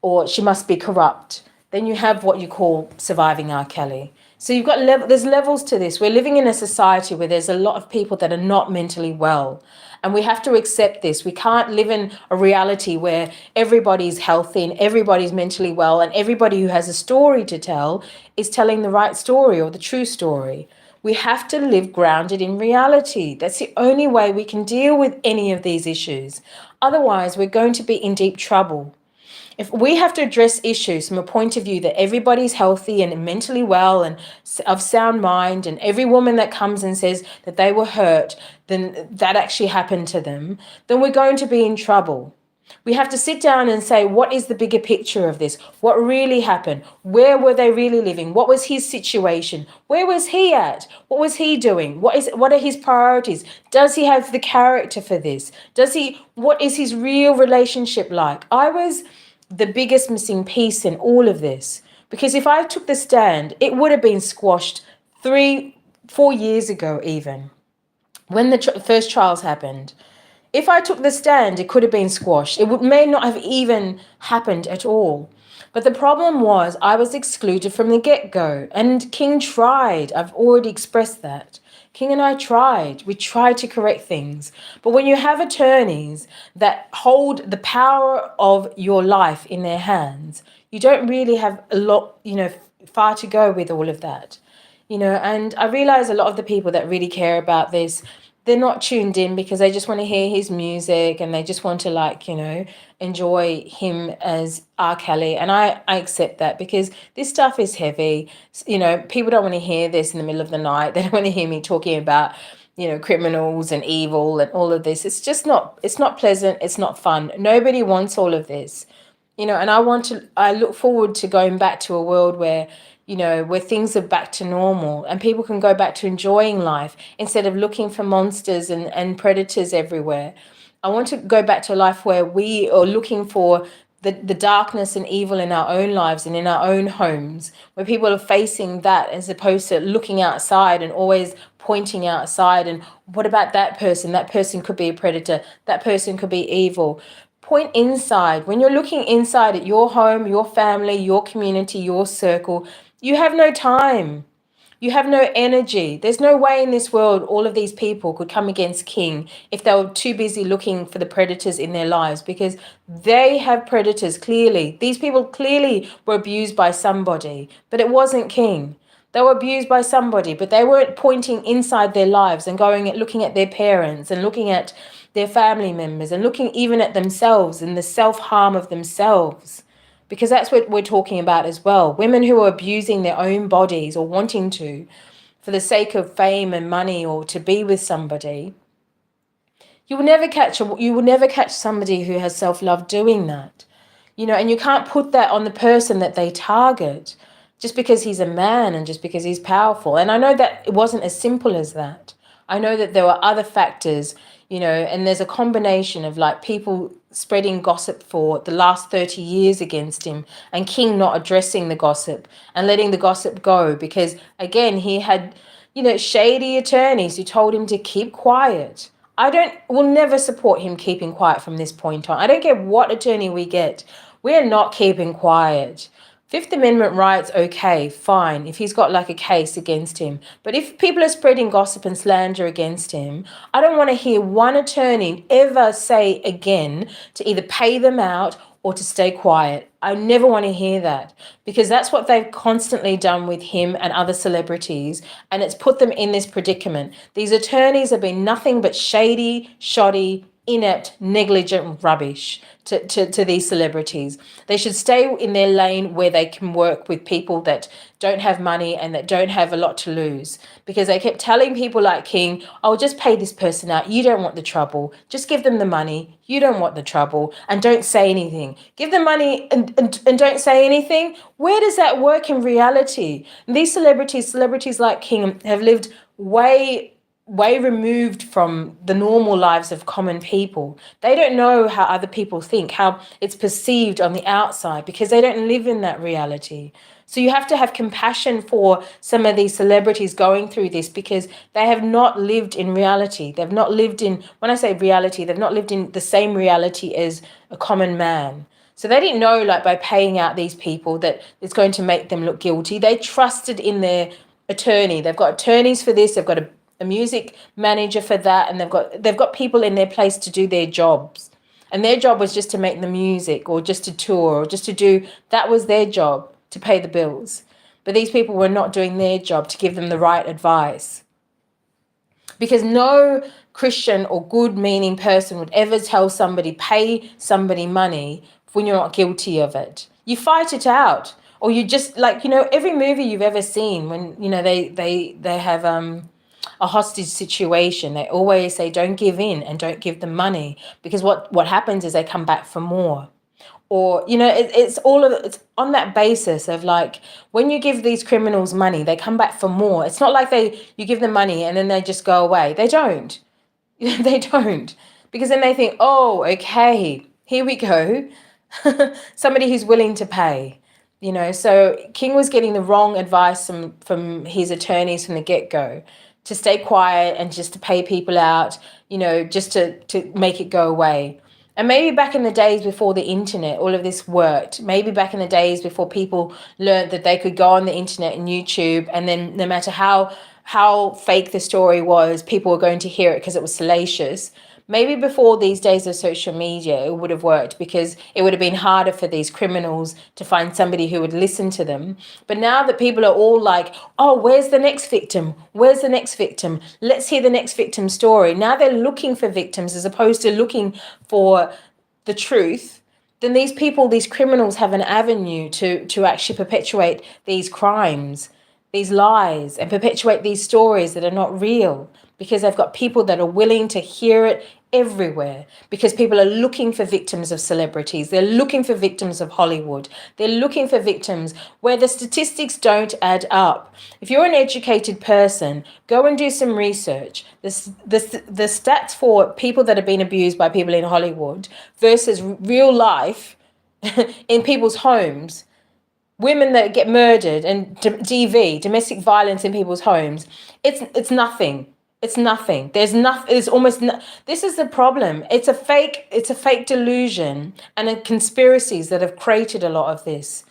or she must be corrupt, then you have what you call surviving RKelly. So you've got there's levels to this. We're living in a society where there's a lot of people that are not mentally well. And we have to accept this. We can't live in a reality where everybody's healthy and everybody's mentally well and everybody who has a story to tell is telling the right story or the true story. We have to live grounded in reality. That's the only way we can deal with any of these issues. Otherwise, we're going to be in deep trouble. If we have to address issues from a point of view that everybody's healthy and mentally well and of sound mind, and every woman that comes and says that they were hurt, then that actually happened to them, then we're going to be in trouble. We have to sit down and say, what is the bigger picture of this? What really happened? Where were they really living? What was his situation? Where was he at? What was he doing? What are his priorities? Does he have the character for this? What is his real relationship like? I was the biggest missing piece in all of this, because if I took the stand, it would have been squashed 3-4 years ago, even when the first trials happened. If I took the stand, it could have been squashed. May not have even happened at all. But the problem was I was excluded from the get-go, and King tried. I've already expressed that. King and I tried. We tried to correct things. But when you have attorneys that hold the power of your life in their hands, you don't really have a lot, far to go with all of that. And I realize a lot of the people that really care about this, they're not tuned in because they just want to hear his music and they just want to enjoy him as RKelly. And I accept that because this stuff is heavy. People don't want to hear this in the middle of the night. They don't want to hear me talking about, criminals and evil and all of this. It's not pleasant. It's not fun. Nobody wants all of this. And I look forward to going back to a world where things are back to normal and people can go back to enjoying life instead of looking for monsters and predators everywhere. I want to go back to a life where we are looking for the darkness and evil in our own lives and in our own homes, where people are facing that as opposed to looking outside and always pointing outside. And what about that person? That person could be a predator. That person could be evil. Point inside. When you're looking inside at your home, your family, your community, your circle, you have no time. You have no energy. There's no way in this world all of these people could come against King if they were too busy looking for the predators in their lives, because they have predators clearly. These people clearly were abused by somebody, but it wasn't King. They were abused by somebody, but they weren't pointing inside their lives and looking at their parents and looking at their family members and looking even at themselves and the self-harm of themselves. Because that's what we're talking about as well. Women who are abusing their own bodies or wanting to for the sake of fame and money or to be with somebody. You will never catch somebody who has self-love doing that. And you can't put that on the person that they target just because he's a man and just because he's powerful. And I know that it wasn't as simple as that. I know that there were other factors, and there's a combination of people spreading gossip for the last 30 years against him and King not addressing the gossip and letting the gossip go because, again, he had, shady attorneys who told him to keep quiet. Will never support him keeping quiet from this point on. I don't care what attorney we get. We're not keeping quiet. Fifth Amendment rights, okay, fine, if he's got like a case against him. But if people are spreading gossip and slander against him, I don't want to hear one attorney ever say again to either pay them out or to stay quiet. I never want to hear that, because that's what they've constantly done with him and other celebrities, and it's put them in this predicament. These attorneys have been nothing but shady, shoddy, inept, negligent rubbish to these celebrities. They should stay in their lane where they can work with people that don't have money and that don't have a lot to lose, because they kept telling people like King, oh, just pay this person out. You don't want the trouble. Just give them the money. You don't want the trouble, and don't say anything. Give them money and don't say anything. Where does that work in reality? And these celebrities like King have lived way removed from the normal lives of common people. They don't know how other people think, how it's perceived on the outside, because they don't live in that reality. So you have to have compassion for some of these celebrities going through this, because they have not lived in reality. They've not lived in, when I say reality, they've not lived in the same reality as a common man. So they didn't know, like, by paying out these people that it's going to make them look guilty. They trusted in their attorney. They've got attorneys for this. They've got a music manager for that, and they've got people in their place to do their jobs. And their job was just to make the music, or just to tour, or just to do, that was their job, to pay the bills. But these people were not doing their job to give them the right advice. Because no Christian or good meaning person would ever tell somebody, pay somebody money when you're not guilty of it. You fight it out. Or you just, like, every movie you've ever seen, when, they have a hostage situation, they always say, don't give in and don't give them money, because what happens is they come back for more. Or, it's on that basis of, like, when you give these criminals money, they come back for more. It's not like you give them money and then they just go away. They don't. They don't. Because then they think, oh, okay, here we go. Somebody who's willing to pay. So King was getting the wrong advice from his attorneys from the get-go, to stay quiet and just to pay people out, just to make it go away. And maybe back in the days before the internet, all of this worked. Maybe back in the days before people learned that they could go on the internet and YouTube, and then no matter how fake the story was, people were going to hear it because it was salacious. Maybe before these days of social media, it would have worked, because it would have been harder for these criminals to find somebody who would listen to them. But now that people are all like, oh, where's the next victim? Where's the next victim? Let's hear the next victim's story. Now they're looking for victims as opposed to looking for the truth. Then these people, these criminals, have an avenue to actually perpetuate these crimes, these lies, and perpetuate these stories that are not real, because they've got people that are willing to hear it everywhere, because people are looking for victims of celebrities. They're looking for victims of Hollywood. They're looking for victims where the statistics don't add up. If you're an educated person, go and do some research. The stats for people that have been abused by people in Hollywood versus real life in people's homes, women that get murdered, and domestic violence in people's homes, it's nothing. It's nothing. There's almost no, this is the problem. It's a fake delusion and conspiracies that have created a lot of this.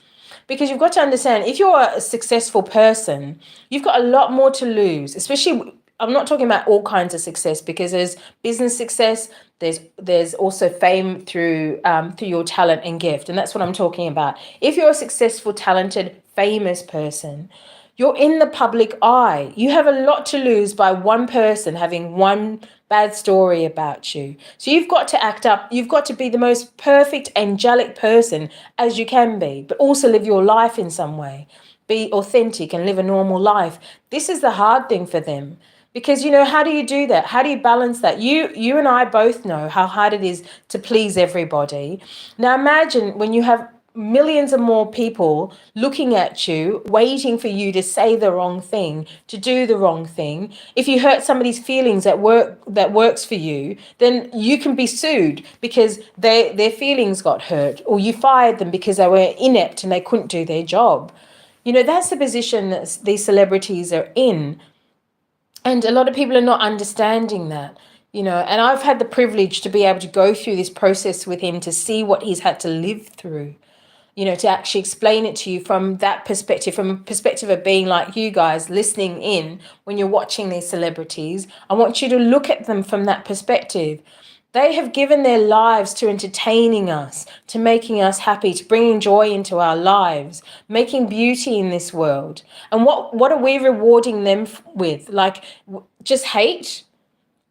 Because you've got to understand, if you're a successful person, you've got a lot more to lose, especially, I'm not talking about all kinds of success, because there's business success, there's also fame through your talent and gift, and that's what I'm talking about. If you're a successful, talented, famous person, you're in the public eye. You have a lot to lose by one person having one bad story about you. So you've got to act up. You've got to be the most perfect, angelic person as you can be, but also live your life in some way. Be authentic and live a normal life. This is the hard thing for them. Because, how do you do that? How do you balance that? You and I both know how hard it is to please everybody. Now imagine when you have millions of more people looking at you, waiting for you to say the wrong thing, to do the wrong thing. If you hurt somebody's feelings at work that works for you, then you can be sued because their feelings got hurt, or you fired them because they were inept and they couldn't do their job. That's the position that these celebrities are in. And a lot of people are not understanding that. And I've had the privilege to be able to go through this process with him, to see what he's had to live through. to actually explain it to you from that perspective, from a perspective of being like you guys listening in when you're watching these celebrities. I want you to look at them from that perspective. They have given their lives to entertaining us, to making us happy, to bringing joy into our lives, making beauty in this world. And what are we rewarding them with? Like, just hate?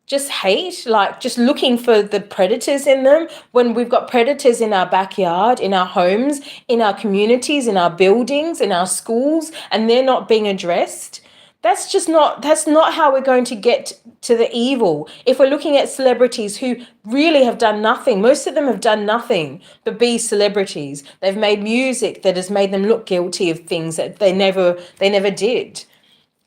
Just hate, like just looking for the predators in them, when we've got predators in our backyard, in our homes, in our communities, in our buildings, in our schools, and they're not being addressed. That's not how we're going to get to the evil. If we're looking at celebrities who really have done nothing, most of them have done nothing but be celebrities. They've made music that has made them look guilty of things that they never did,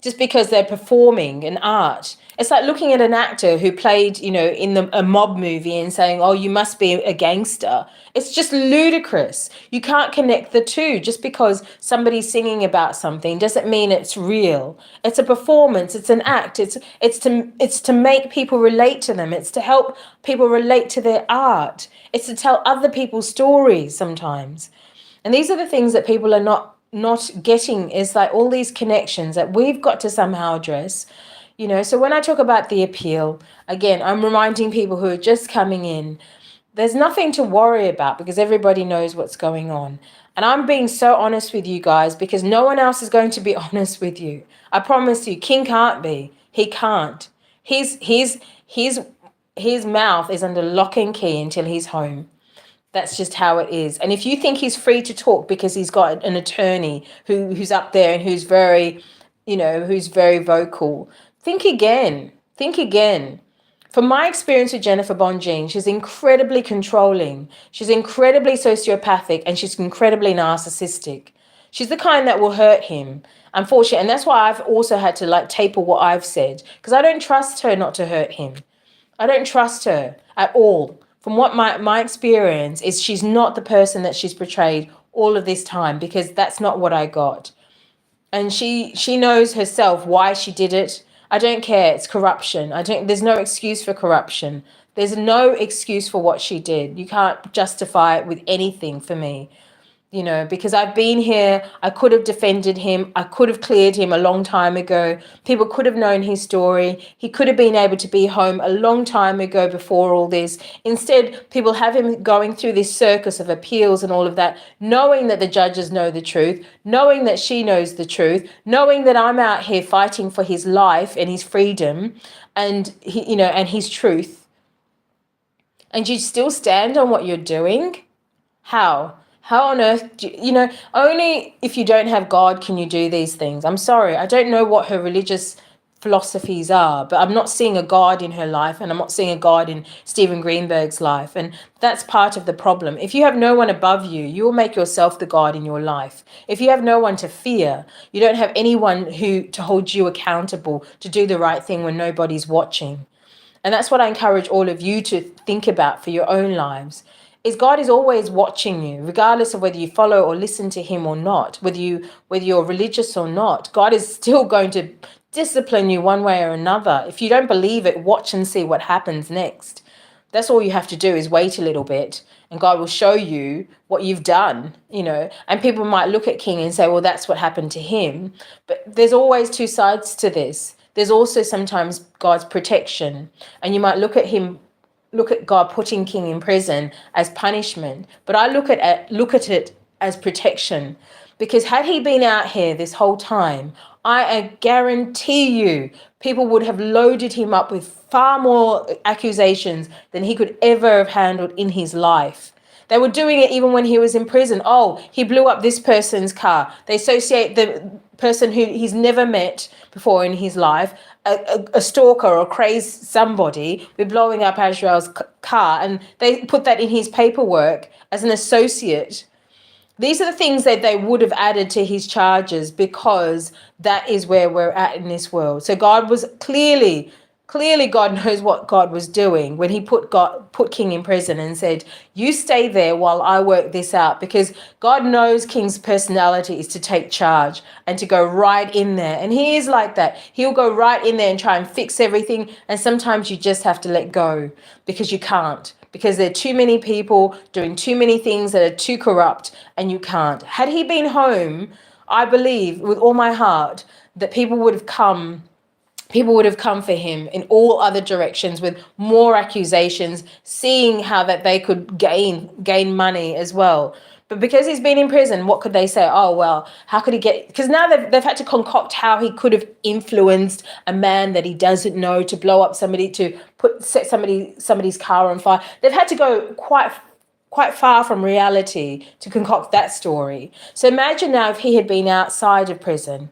just because they're performing an art. It's like looking at an actor who played, in a mob movie and saying, oh, you must be a gangster. It's just ludicrous. You can't connect the two. Just because somebody's singing about something doesn't mean it's real. It's a performance. It's an act. It's to make people relate to them. It's to help people relate to their art. It's to tell other people's stories sometimes. And these are the things that people are not getting, is like all these connections that we've got to somehow address. So when I talk about the appeal, again, I'm reminding people who are just coming in, there's nothing to worry about because everybody knows what's going on. And I'm being so honest with you guys because no one else is going to be honest with you. I promise you, King can't be. He can't. His mouth is under lock and key until he's home. That's just how it is. And if you think he's free to talk because he's got an attorney who's up there and who's very vocal, think again. Think again. From my experience with Jennifer Bonjean, she's incredibly controlling. She's incredibly sociopathic and she's incredibly narcissistic. She's the kind that will hurt him, unfortunately. And that's why I've also had to taper what I've said, because I don't trust her not to hurt him. I don't trust her at all. From what my experience is, she's not the person that she's portrayed all of this time, because that's not what I got. And she knows herself why she did it. I don't care. It's corruption. There's no excuse for corruption. There's no excuse for what she did. You can't justify it with anything for me. Because I've been here, I could have defended him. I could have cleared him a long time ago. People could have known his story. He could have been able to be home a long time ago before all this. Instead, people have him going through this circus of appeals and all of that, knowing that the judges know the truth, knowing that she knows the truth, knowing that I'm out here fighting for his life and his freedom and and his truth. And you still stand on what you're doing? How? How on earth only if you don't have God can you do these things. I'm sorry. I don't know what her religious philosophies are, but I'm not seeing a God in her life, and I'm not seeing a God in Stephen Greenberg's life. And that's part of the problem. If you have no one above you, you will make yourself the God in your life. If you have no one to fear, you don't have anyone to hold you accountable to do the right thing when nobody's watching. And that's what I encourage all of you to think about for your own lives. Is God is always watching you, regardless of whether you follow or listen to him or not, whether you're religious or not. God is still going to discipline you one way or another. If you don't believe it, watch and see what happens next. That's all you have to do, is wait a little bit, and God will show you what you've done, And people might look at King and say, well, that's what happened to him. But there's always two sides to this. There's also sometimes God's protection, and you might look at God putting King in prison as punishment, but I look at it as protection, because had he been out here this whole time, I guarantee you people would have loaded him up with far more accusations than he could ever have handled in his life. They were doing it even when he was in prison. Oh, he blew up this person's car. They associate the person who he's never met before in his life, a stalker or a crazed somebody, with blowing up Azrael's car, and they put that in his paperwork as an associate. These are the things that they would have added to his charges, because that is where we're at in this world. So God was clearly Clearly, God knows what God was doing when he put King in prison and said, "You stay there while I work this out," because God knows King's personality is to take charge and to go right in there. And he is like that. He'll go right in there and try and fix everything. And sometimes you just have to let go because you can't, because there are too many people doing too many things that are too corrupt, and you can't. Had he been home, I believe with all my heart that people would have come for him in all other directions with more accusations, seeing how that they could gain money as well. But because he's been in prison, what could they say? Oh, well, how could he get, because now they've had to concoct how he could have influenced a man that he doesn't know to blow up somebody, to set somebody's car on fire. They've had to go quite far from reality to concoct that story. So imagine now if he had been outside of prison.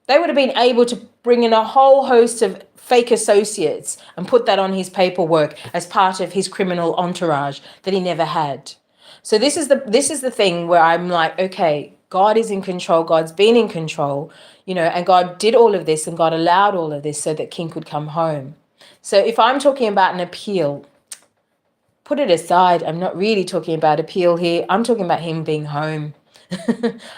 They would have been able to bring in a whole host of fake associates and put that on his paperwork as part of his criminal entourage that he never had. So this is the thing where I'm like, okay, God is in control. God's been in control, and God did all of this and God allowed all of this so that King could come home. So if I'm talking about an appeal, put it aside. I'm not really talking about appeal here. I'm talking about him being home.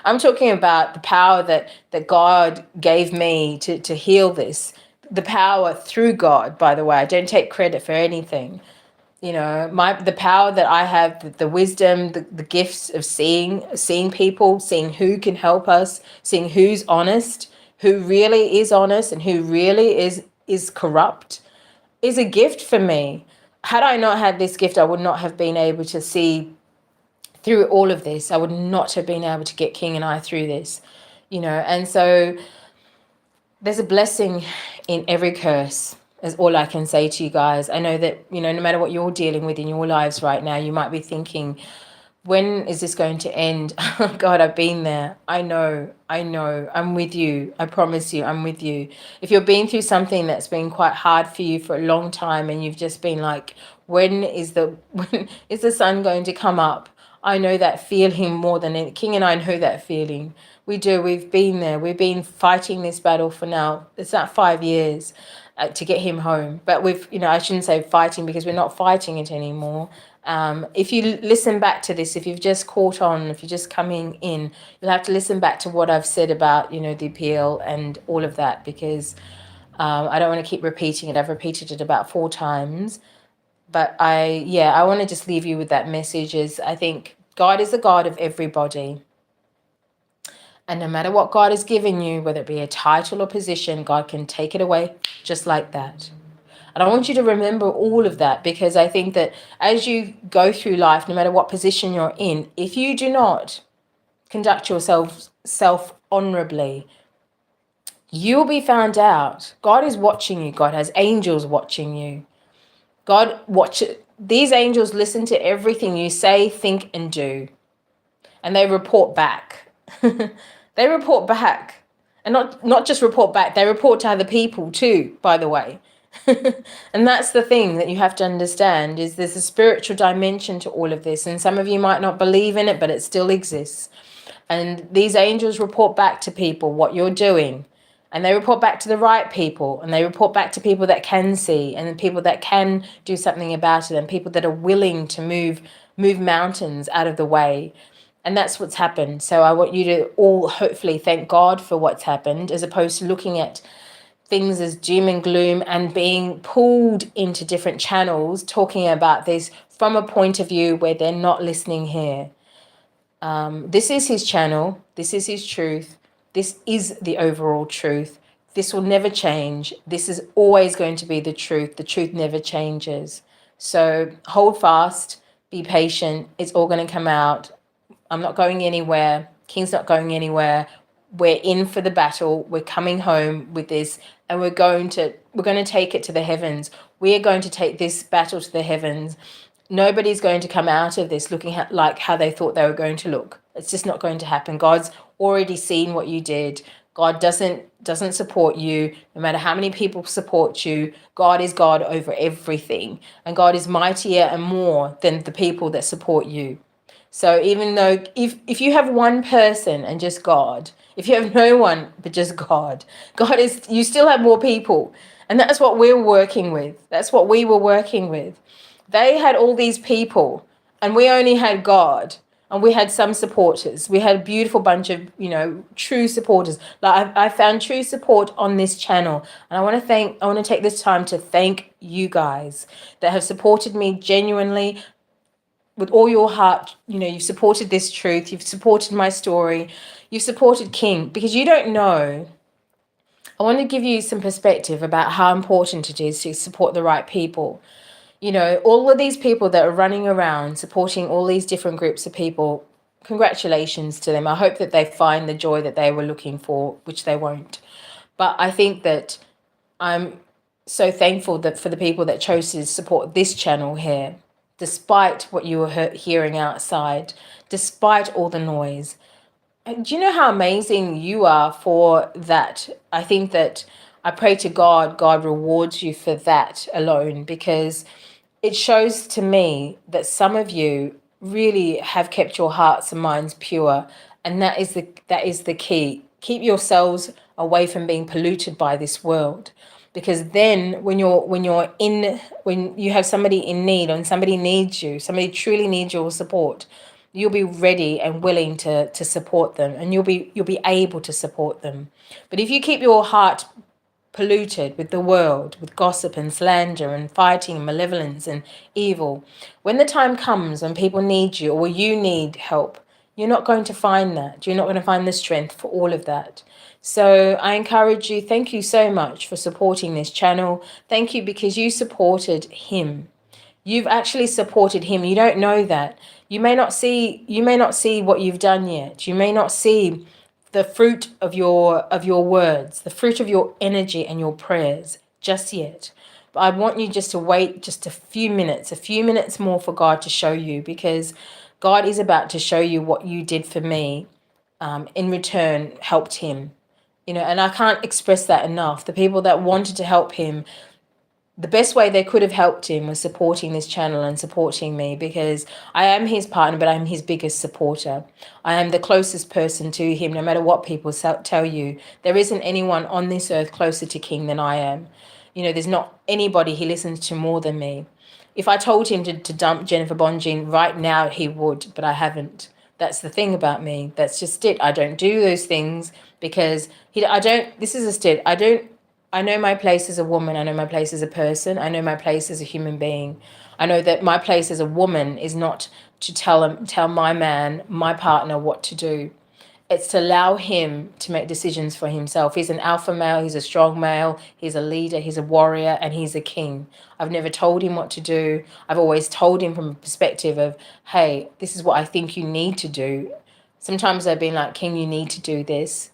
I'm talking about the power that God gave me to heal this. The power through God, by the way. I don't take credit for anything. The power that I have, the wisdom, the gifts of seeing people, seeing who can help us, seeing who's honest, who really is honest and who really is corrupt, is a gift for me. Had I not had this gift, I would not have been able to see through all of this. I would not have been able to get King and I through this, and so there's a blessing in every curse, is all I can say to you guys. I know that, no matter what you're dealing with in your lives right now, you might be thinking, when is this going to end? God, I've been there. I know. I'm with you. I promise you, I'm with you. If you're being through something that's been quite hard for you for a long time and you've just been like, when is the sun going to come up? I know that feeling more than any. King and I know that feeling. We do. We've been there. We've been fighting this battle for now. It's not 5 years to get him home. But I shouldn't say fighting because we're not fighting it anymore. If you listen back to this, if you've just caught on, if you're just coming in, you'll have to listen back to what I've said about, the appeal and all of that, because I don't want to keep repeating it. I've repeated it about 4 times. But I want to just leave you with that message is I think God is the God of everybody. And no matter what God has given you, whether it be a title or position, God can take it away just like that. And I want you to remember all of that, because I think that as you go through life, no matter what position you're in, if you do not conduct yourself honorably, you'll be found out. God is watching you. God has angels watching you. These angels listen to everything you say, think, and do. And they report back. They report back. And not just report back, they report to other people too, by the way. And that's the thing that you have to understand, is there's a spiritual dimension to all of this. And some of you might not believe in it, but it still exists. And these angels report back to people what you're doing. And they report back to the right people, and they report back to people that can see, and the people that can do something about it, and people that are willing to move mountains out of the way. And that's what's happened. So I want you to all hopefully thank God for what's happened, as opposed to looking at things as doom and gloom and being pulled into different channels talking about this from a point of view where they're not listening here. This is his channel. This is his truth. This is the overall truth. This will never change. This is always going to be the truth. The truth never changes. So hold fast, be patient. It's all going to come out. I'm not going anywhere. King's not going anywhere. We're in for the battle. We're coming home with this, and we're going to take it to the heavens. We are going to take this battle to the heavens. Nobody's going to come out of this looking like how they thought they were going to look. It's just not going to happen. God's already seen what you did. God doesn't support you. No matter how many people support you, God is God over everything. And God is mightier and more than the people that support you. So even though if you have one person and just God, if you have no one but just God, you still have more people. And that's what we're working with. That's what we were working with. They had all these people, and we only had God. And we had some supporters. We had a beautiful bunch of, true supporters. Like I found true support on this channel. And I want to take this time to thank you guys that have supported me genuinely with all your heart. You've supported this truth. You've supported my story. You've supported King, because you don't know. I want to give you some perspective about how important it is to support the right people. All of these people that are running around supporting all these different groups of people, congratulations to them. I hope that they find the joy that they were looking for, which they won't. But I think that I'm so thankful that for the people that chose to support this channel here, despite what you were hearing outside, despite all the noise. Do you know how amazing you are for that? I think that I pray to God, God rewards you for that alone, because it shows to me that some of you really have kept your hearts and minds pure, and that is the key. Keep yourselves away from being polluted by this world, because then when you have somebody in need, and somebody needs you, somebody truly needs your support, you'll be ready and willing to support them, and you'll be able to support them. But if you keep your heart polluted with the world, with gossip and slander and fighting and malevolence and evil, when the time comes when people need you or you need help, you're not going to find that. You're not going to find the strength for all of that. So I encourage you, thank you so much for supporting this channel. Thank you, because you supported him. You've actually supported him. You don't know that. You may not see what you've done yet. You may not see the fruit of your words, the fruit of your energy and your prayers just yet. But I want you just to wait just a few minutes more for God to show you, because God is about to show you what you did for me, in return helped him. And I can't express that enough. The people that wanted to help him, the best way they could have helped him was supporting this channel and supporting me, because I am his partner, but I'm his biggest supporter. I am the closest person to him, no matter what people tell you. There isn't anyone on this earth closer to King than I am. There's not anybody he listens to more than me. If I told him to dump Jennifer Bonjean right now, he would, but I haven't. That's the thing about me. That's just it. I don't do those things because this is I know my place as a woman. I know my place as a person. I know my place as a human being. I know that my place as a woman is not to tell my man, my partner, what to do. It's to allow him to make decisions for himself. He's an alpha male. He's a strong male. He's a leader. He's a warrior, and he's a king. I've never told him what to do. I've always told him from a perspective of, hey, this is what I think you need to do. Sometimes I've been like, King, you need to do this.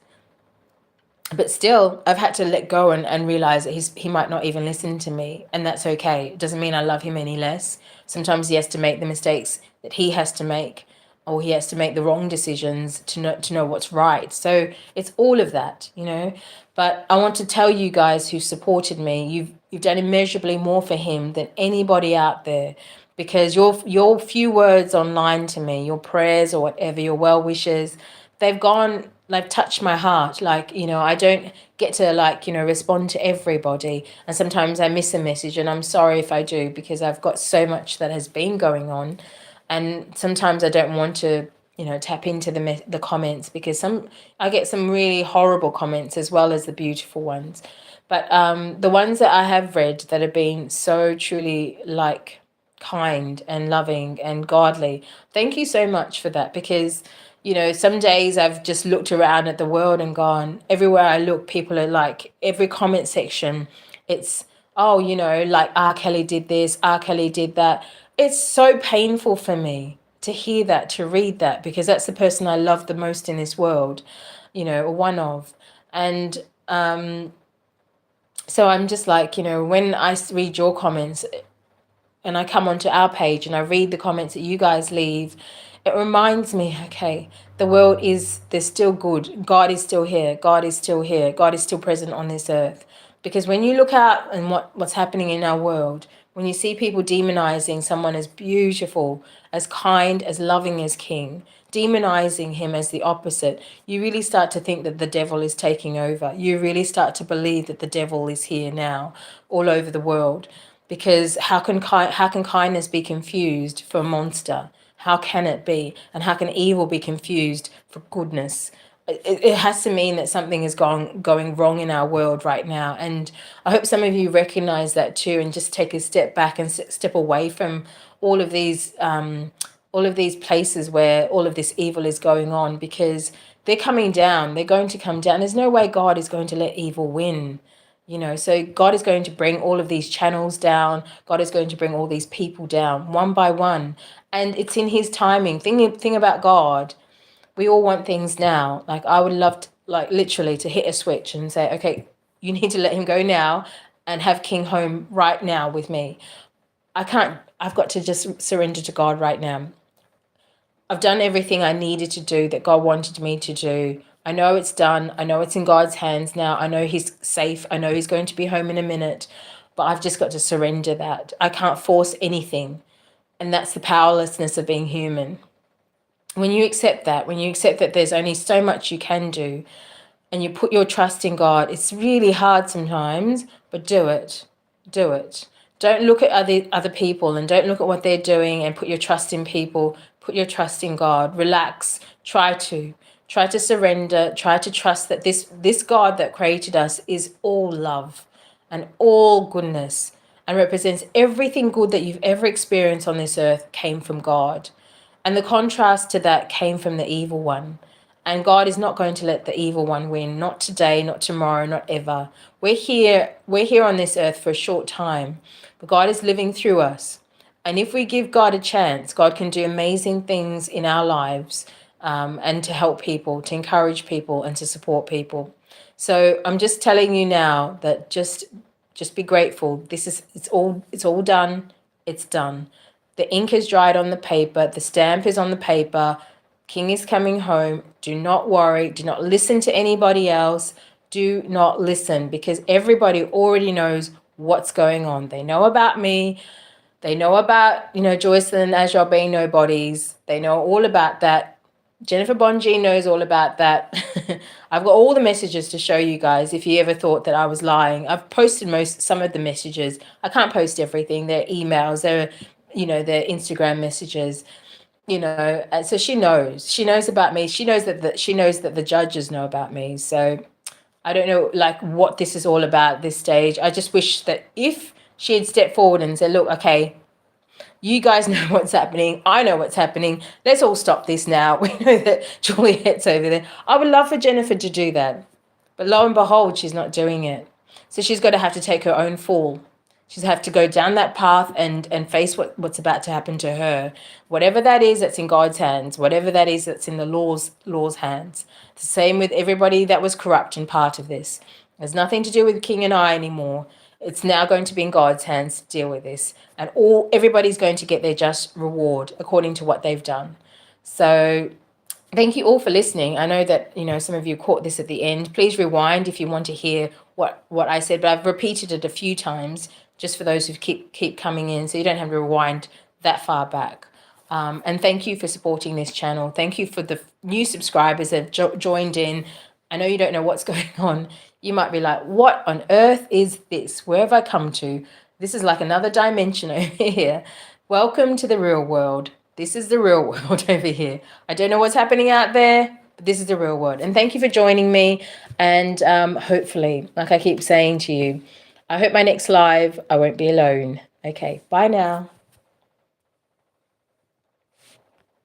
But still, I've had to let go and realize that he might not even listen to me, and that's okay. It doesn't mean I love him any less. Sometimes he has to make the mistakes that he has to make, or he has to make the wrong decisions to know what's right. So it's all of that. But I want to tell you guys who supported me, you've done immeasurably more for him than anybody out there, because your few words online to me, your prayers or whatever, your well wishes, they've touched my heart. I don't get to respond to everybody, and sometimes I miss a message, and I'm sorry if I do, because I've got so much that has been going on, and sometimes I don't want to tap into the comments, because I get some really horrible comments as well as the beautiful ones. But the ones that I have read that have been so truly kind and loving and godly, thank you so much for that, because some days I've just looked around at the world and gone, everywhere I look, people are like, every comment section, it's, oh, RKelly did this, RKelly did that. It's so painful for me to hear that, to read that, because that's the person I love the most in this world, or one of. And so I'm just like, when I read your comments and I come onto our page and I read the comments that you guys leave, it reminds me, okay, there's still good. God is still here. God is still here. God is still present on this earth. Because when you look out and what's happening in our world, when you see people demonizing someone as beautiful, as kind, as loving as King, demonizing him as the opposite, you really start to think that the devil is taking over. You really start to believe that the devil is here now all over the world. Because how can kindness be confused for a monster? How can it be? And how can evil be confused for goodness? It has to mean that something is going wrong in our world right now. And I hope some of you recognize that too, and just take a step back and step away from all of these places where all of this evil is going on, because they're coming down. They're going to come down. There's no way God is going to let evil win. So God is going to bring all of these channels down. God is going to bring all these people down one by one. And it's in his timing. Thing about God, we all want things now. Like, I would love to, like, literally to hit a switch and say, okay, you need to let him go now and have King home right now with me. I can't, I've got to just surrender to God right now. I've done everything I needed to do that God wanted me to do. I know it's done. I know it's in God's hands now. I know he's safe. I know he's going to be home in a minute, but I've just got to surrender that. I can't force anything. And that's the powerlessness of being human. When you accept that there's only so much you can do, and you put your trust in God, it's really hard sometimes, but do it. Do it. Don't look at other people, and don't look at what they're doing and put your trust in people. Put your trust in God. Relax. Try to surrender. Try to trust that this God that created us is all love and all goodness, and represents everything good that you've ever experienced on this earth came from God. And the contrast to that came from the evil one. And God is not going to let the evil one win. Not today, not tomorrow, not ever. We're here on this earth for a short time, but God is living through us. And if we give God a chance, God can do amazing things in our lives, and to help people, to encourage people, and to support people. So I'm just telling you now that just be grateful. It's all done. It's done. The ink is dried on the paper. The stamp is on the paper. King is coming home. Do not worry. Do not listen to anybody else. Do not listen, because everybody already knows what's going on. They know about me. They know about, Joycelyn and Azure being nobodies. They know all about that. Jennifer Bonjean knows all about that. I've got all the messages to show you guys if you ever thought that I was lying. I've posted some of the messages. I can't post everything. They're emails. They're Instagram messages. And so she knows about me. She knows that the judges know about me. So I don't know, like, what this is all about at this stage. I just wish that if she had stepped forward and said, look, okay, you guys know what's happening. I know what's happening. Let's all stop this now. We know that Juliet's over there. I would love for Jennifer to do that. But lo and behold, she's not doing it. So she's got to have to take her own fall. She's have to go down that path and face what's about to happen to her. Whatever that is, that's in God's hands. Whatever that is, that's in the law's hands. The same with everybody that was corrupt in part of this. There's nothing to do with King and I anymore. It's now going to be in God's hands to deal with this. And everybody's going to get their just reward according to what they've done. So thank you all for listening. I know that, some of you caught this at the end. Please rewind if you want to hear what I said, but I've repeated it a few times just for those who keep coming in, so you don't have to rewind that far back. And thank you for supporting this channel. Thank you for the new subscribers that have joined in. I know you don't know what's going on. You might be like, what on earth is this? Where have I come to? This is like another dimension over here. Welcome to the real world. This is the real world over here. I don't know what's happening out there, but this is the real world. And thank you for joining me. And hopefully, like I keep saying to you, I hope my next live, I won't be alone. Okay, bye now.